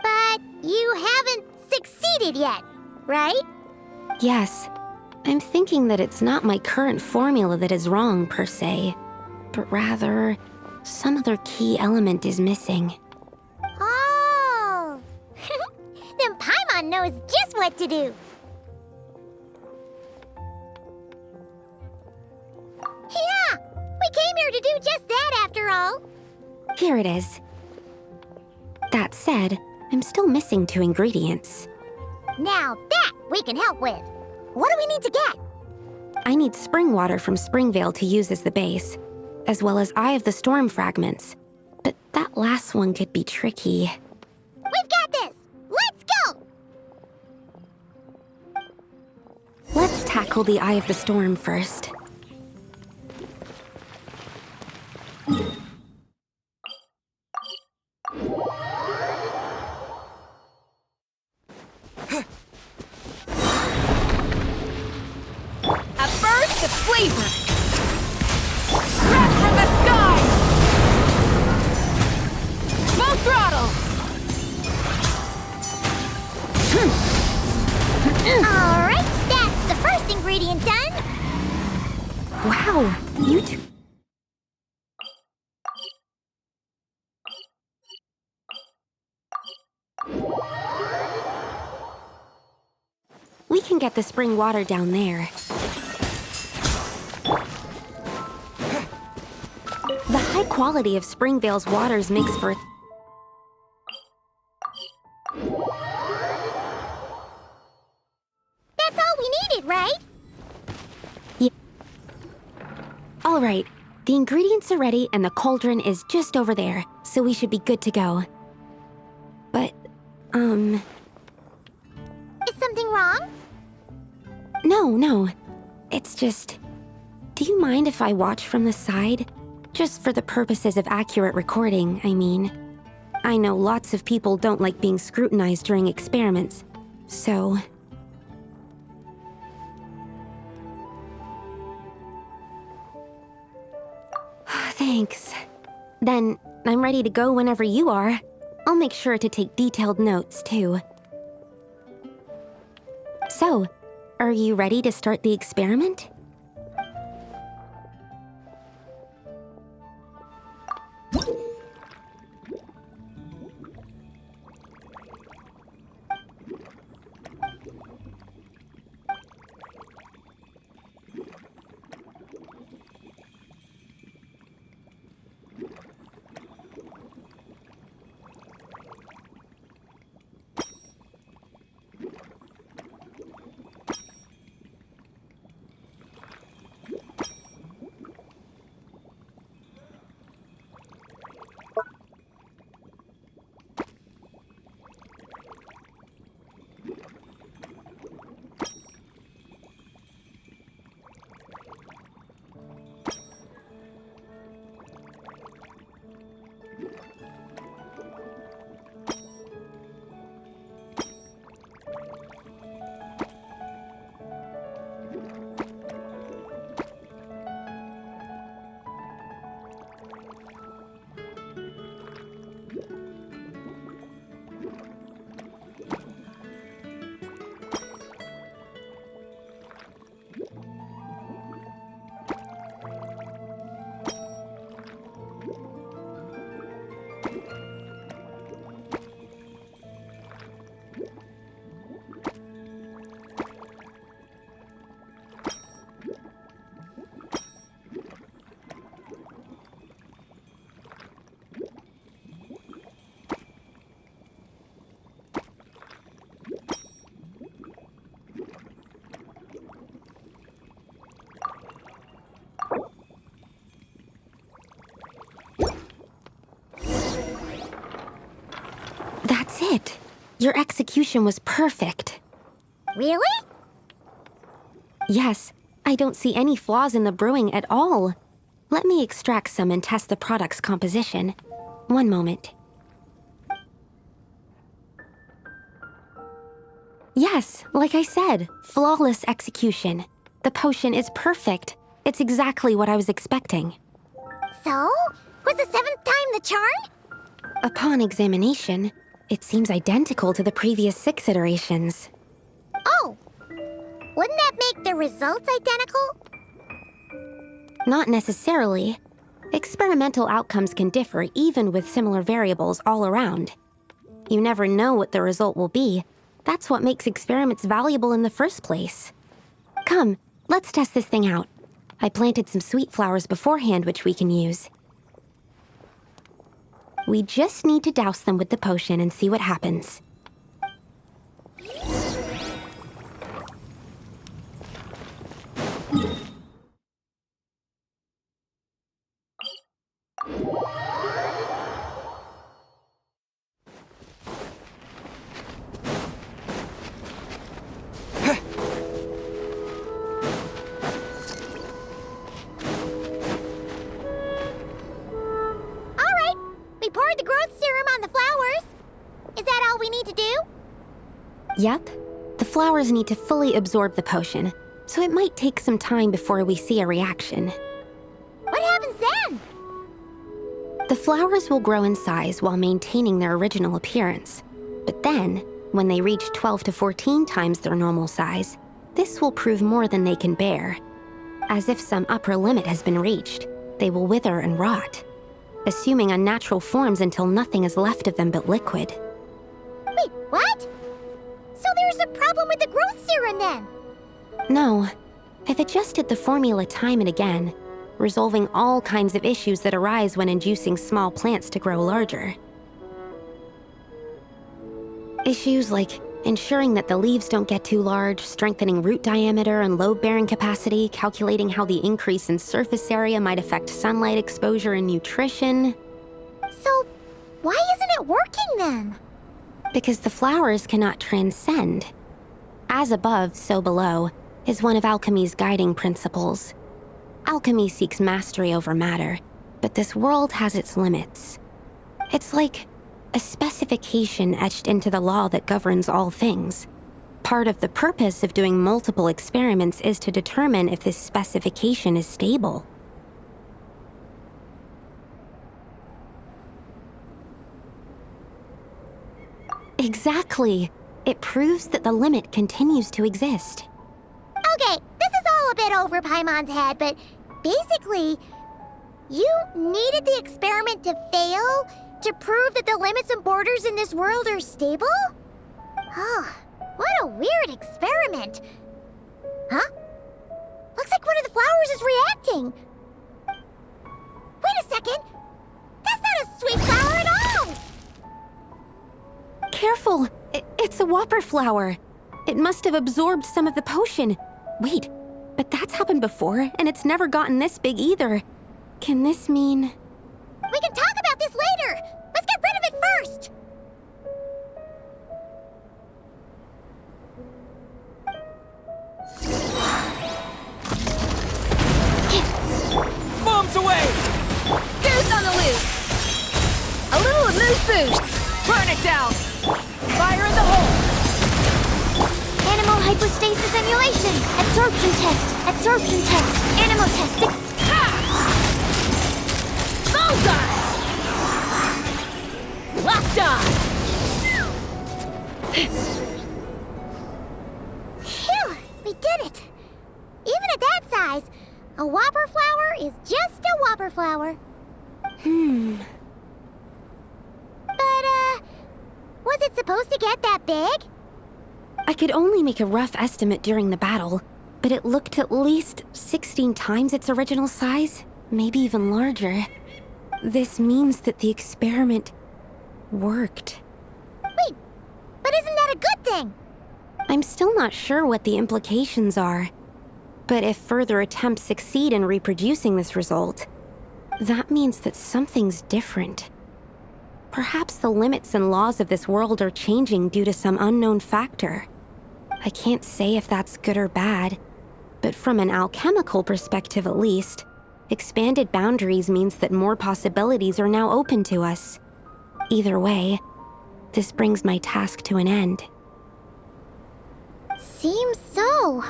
S1: But you haven't succeeded yet, right?
S17: Yes, I'm thinking that it's not my current formula that is wrong, per se, but rather, some other key element is missing.
S1: Oh! Then Paimon knows just what to do. Yeah! We came here to do just that, after all.
S17: Here it is. That said, I'm still missing 2 ingredients.
S1: Now that we can help with. What do we need to get?
S17: I need spring water from Springvale to use as the base, as well as Eye of the Storm fragments. But that last one could be tricky.
S1: We've got this! Let's go!
S17: Let's tackle the Eye of the Storm first.
S6: A burst of flavor! Breath from the sky! Full throttle!
S1: Alright, that's the first ingredient done.
S17: Wow, you two... We can get the spring water down there. The high quality of Springvale's waters makes for... All right, the ingredients are ready and the cauldron is just over there, so we should be good to go. But,
S1: Is something wrong?
S17: No. It's just... Do you mind if I watch from the side? Just for the purposes of accurate recording, I mean. I know lots of people don't like being scrutinized during experiments, so... Thanks. Then, I'm ready to go whenever you are. I'll make sure to take detailed notes, too. So, are you ready to start the experiment? That's it. Your execution was perfect.
S1: Really?
S17: Yes, I don't see any flaws in the brewing at all. Let me extract some and test the product's composition. One moment. Yes, like I said, flawless execution. The potion is perfect. It's exactly what I was expecting.
S1: So? Was the 7th time the charm?
S17: Upon examination, it seems identical to the previous 6 iterations.
S1: Oh! Wouldn't that make the results identical?
S17: Not necessarily. Experimental outcomes can differ even with similar variables all around. You never know what the result will be. That's what makes experiments valuable in the first place. Come, let's test this thing out. I planted some sweet flowers beforehand which we can use. We just need to douse them with the potion and see what happens.
S1: We poured the growth serum on the flowers. Is that all we need to do?
S17: Yep. The flowers need to fully absorb the potion, so it might take some time before we see a reaction.
S1: What happens then?
S17: The flowers will grow in size while maintaining their original appearance. But then, when they reach 12 to 14 times their normal size, this will prove more than they can bear. As if some upper limit has been reached, they will wither and rot, assuming unnatural forms until nothing is left of them but liquid.
S1: Wait, what? So there's a problem with the growth serum then?
S17: No. I've adjusted the formula time and again, resolving all kinds of issues that arise when inducing small plants to grow larger. Issues like ensuring that the leaves don't get too large, strengthening root diameter and load-bearing capacity, calculating how the increase in surface area might affect sunlight exposure and nutrition.
S1: So, why isn't it working then?
S17: Because the flowers cannot transcend. As above, so below is one of alchemy's guiding principles. Alchemy seeks mastery over matter, but this world has its limits. It's like a specification etched into the law that governs all things. Part of the purpose of doing multiple experiments is to determine if this specification is stable. Exactly. It proves that the limit continues to exist.
S1: Okay, this is all a bit over Paimon's head, but basically, you needed the experiment to fail to prove that the limits and borders in this world are stable? Oh, what a weird experiment. Huh? Looks like one of the flowers is reacting. Wait a second. That's not a sweet flower at all!
S17: Careful! It's a whopper flower. It must have absorbed some of the potion. Wait, but that's happened before, and it's never gotten this big either. Can this mean...
S1: We can talk about this later! Let's get rid of it first!
S6: Bombs away! Goose on the loose! A little moose boost! Burn it down! Fire in the hole!
S5: Animal hypostasis emulation. Absorption test. Absorption test. Animal test.
S6: Bullseye! Locked on!
S1: Phew! We did it! Even at that size, a whopper flower is just a whopper flower. But, was it supposed to get that big?
S17: I could only make a rough estimate during the battle, but it looked at least 16 times its original size, maybe even larger. This means that the experiment worked.
S1: Wait, but isn't that a good thing?
S17: I'm still not sure what the implications are, but if further attempts succeed in reproducing this result, that means that something's different. Perhaps the limits and laws of this world are changing due to some unknown factor. I can't say if that's good or bad, but from an alchemical perspective at least, expanded boundaries means that more possibilities are now open to us. Either way, this brings my task to an end.
S1: Seems so.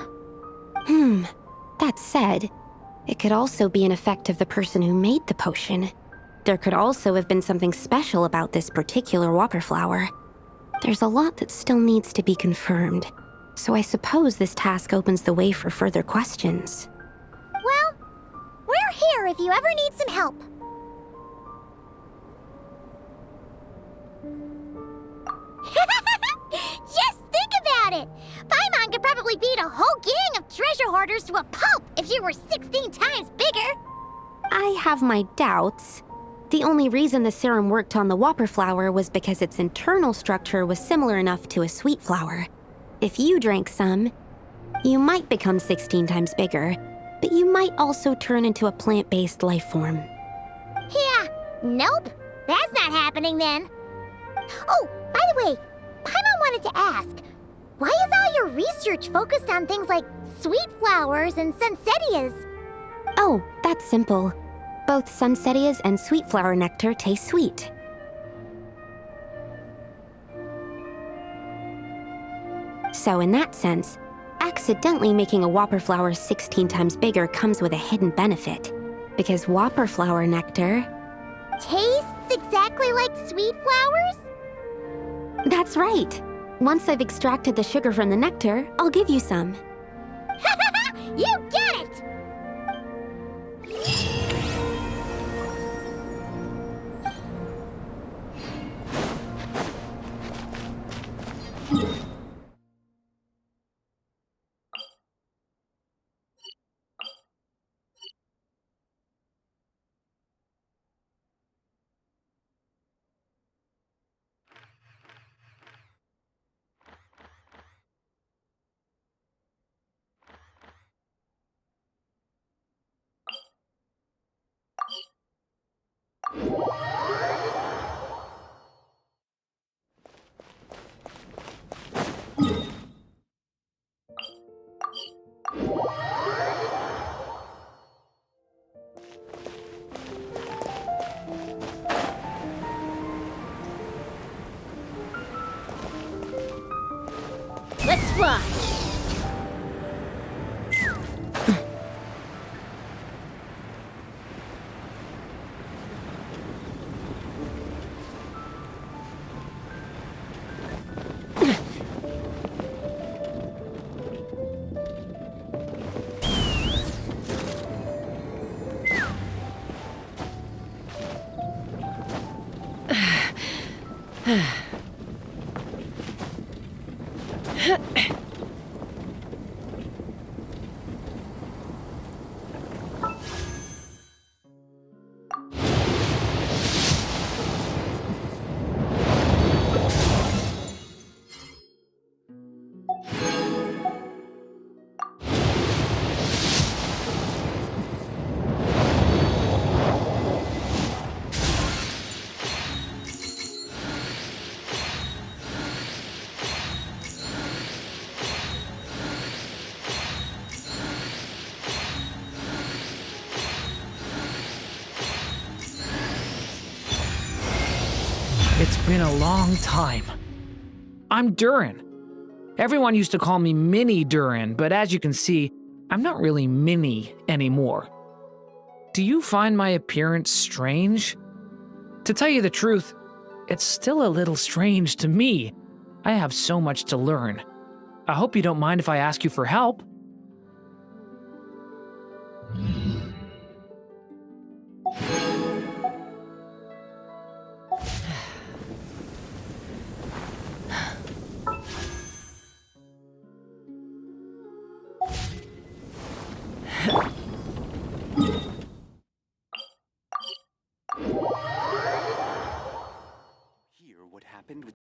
S17: That said, it could also be an effect of the person who made the potion. There could also have been something special about this particular whopper flower. There's a lot that still needs to be confirmed, so I suppose this task opens the way for further questions.
S1: Well, we're here if you ever need some help. Just think about it! Paimon could probably beat a whole gang of treasure hoarders to a pulp if you were 16 times bigger!
S17: I have my doubts. The only reason the serum worked on the whopper flower was because its internal structure was similar enough to a sweet flower. If you drank some, you might become 16 times bigger, but you might also turn into a plant-based life form.
S1: Yeah, nope. That's not happening then. Oh, by the way, Paimon wanted to ask, why is all your research focused on things like sweet flowers and sunsettias?
S17: Oh, that's simple. Both sunsettias and sweet flower nectar taste sweet. So in that sense, accidentally making a whopper flower 16 times bigger comes with a hidden benefit. Because whopper flower nectar...
S1: Tastes exactly like sweet flowers?
S17: That's right. Once I've extracted the sugar from the nectar, I'll give you some.
S1: You get it!
S6: Let's fly.
S18: It's been a long time. I'm Durin. Everyone used to call me Mini Durin, but as you can see, I'm not really Mini anymore. Do you find my appearance strange? To tell you the truth, it's still a little strange to me. I have so much to learn. I hope you don't mind if I ask you for help.
S9: Hear what happened with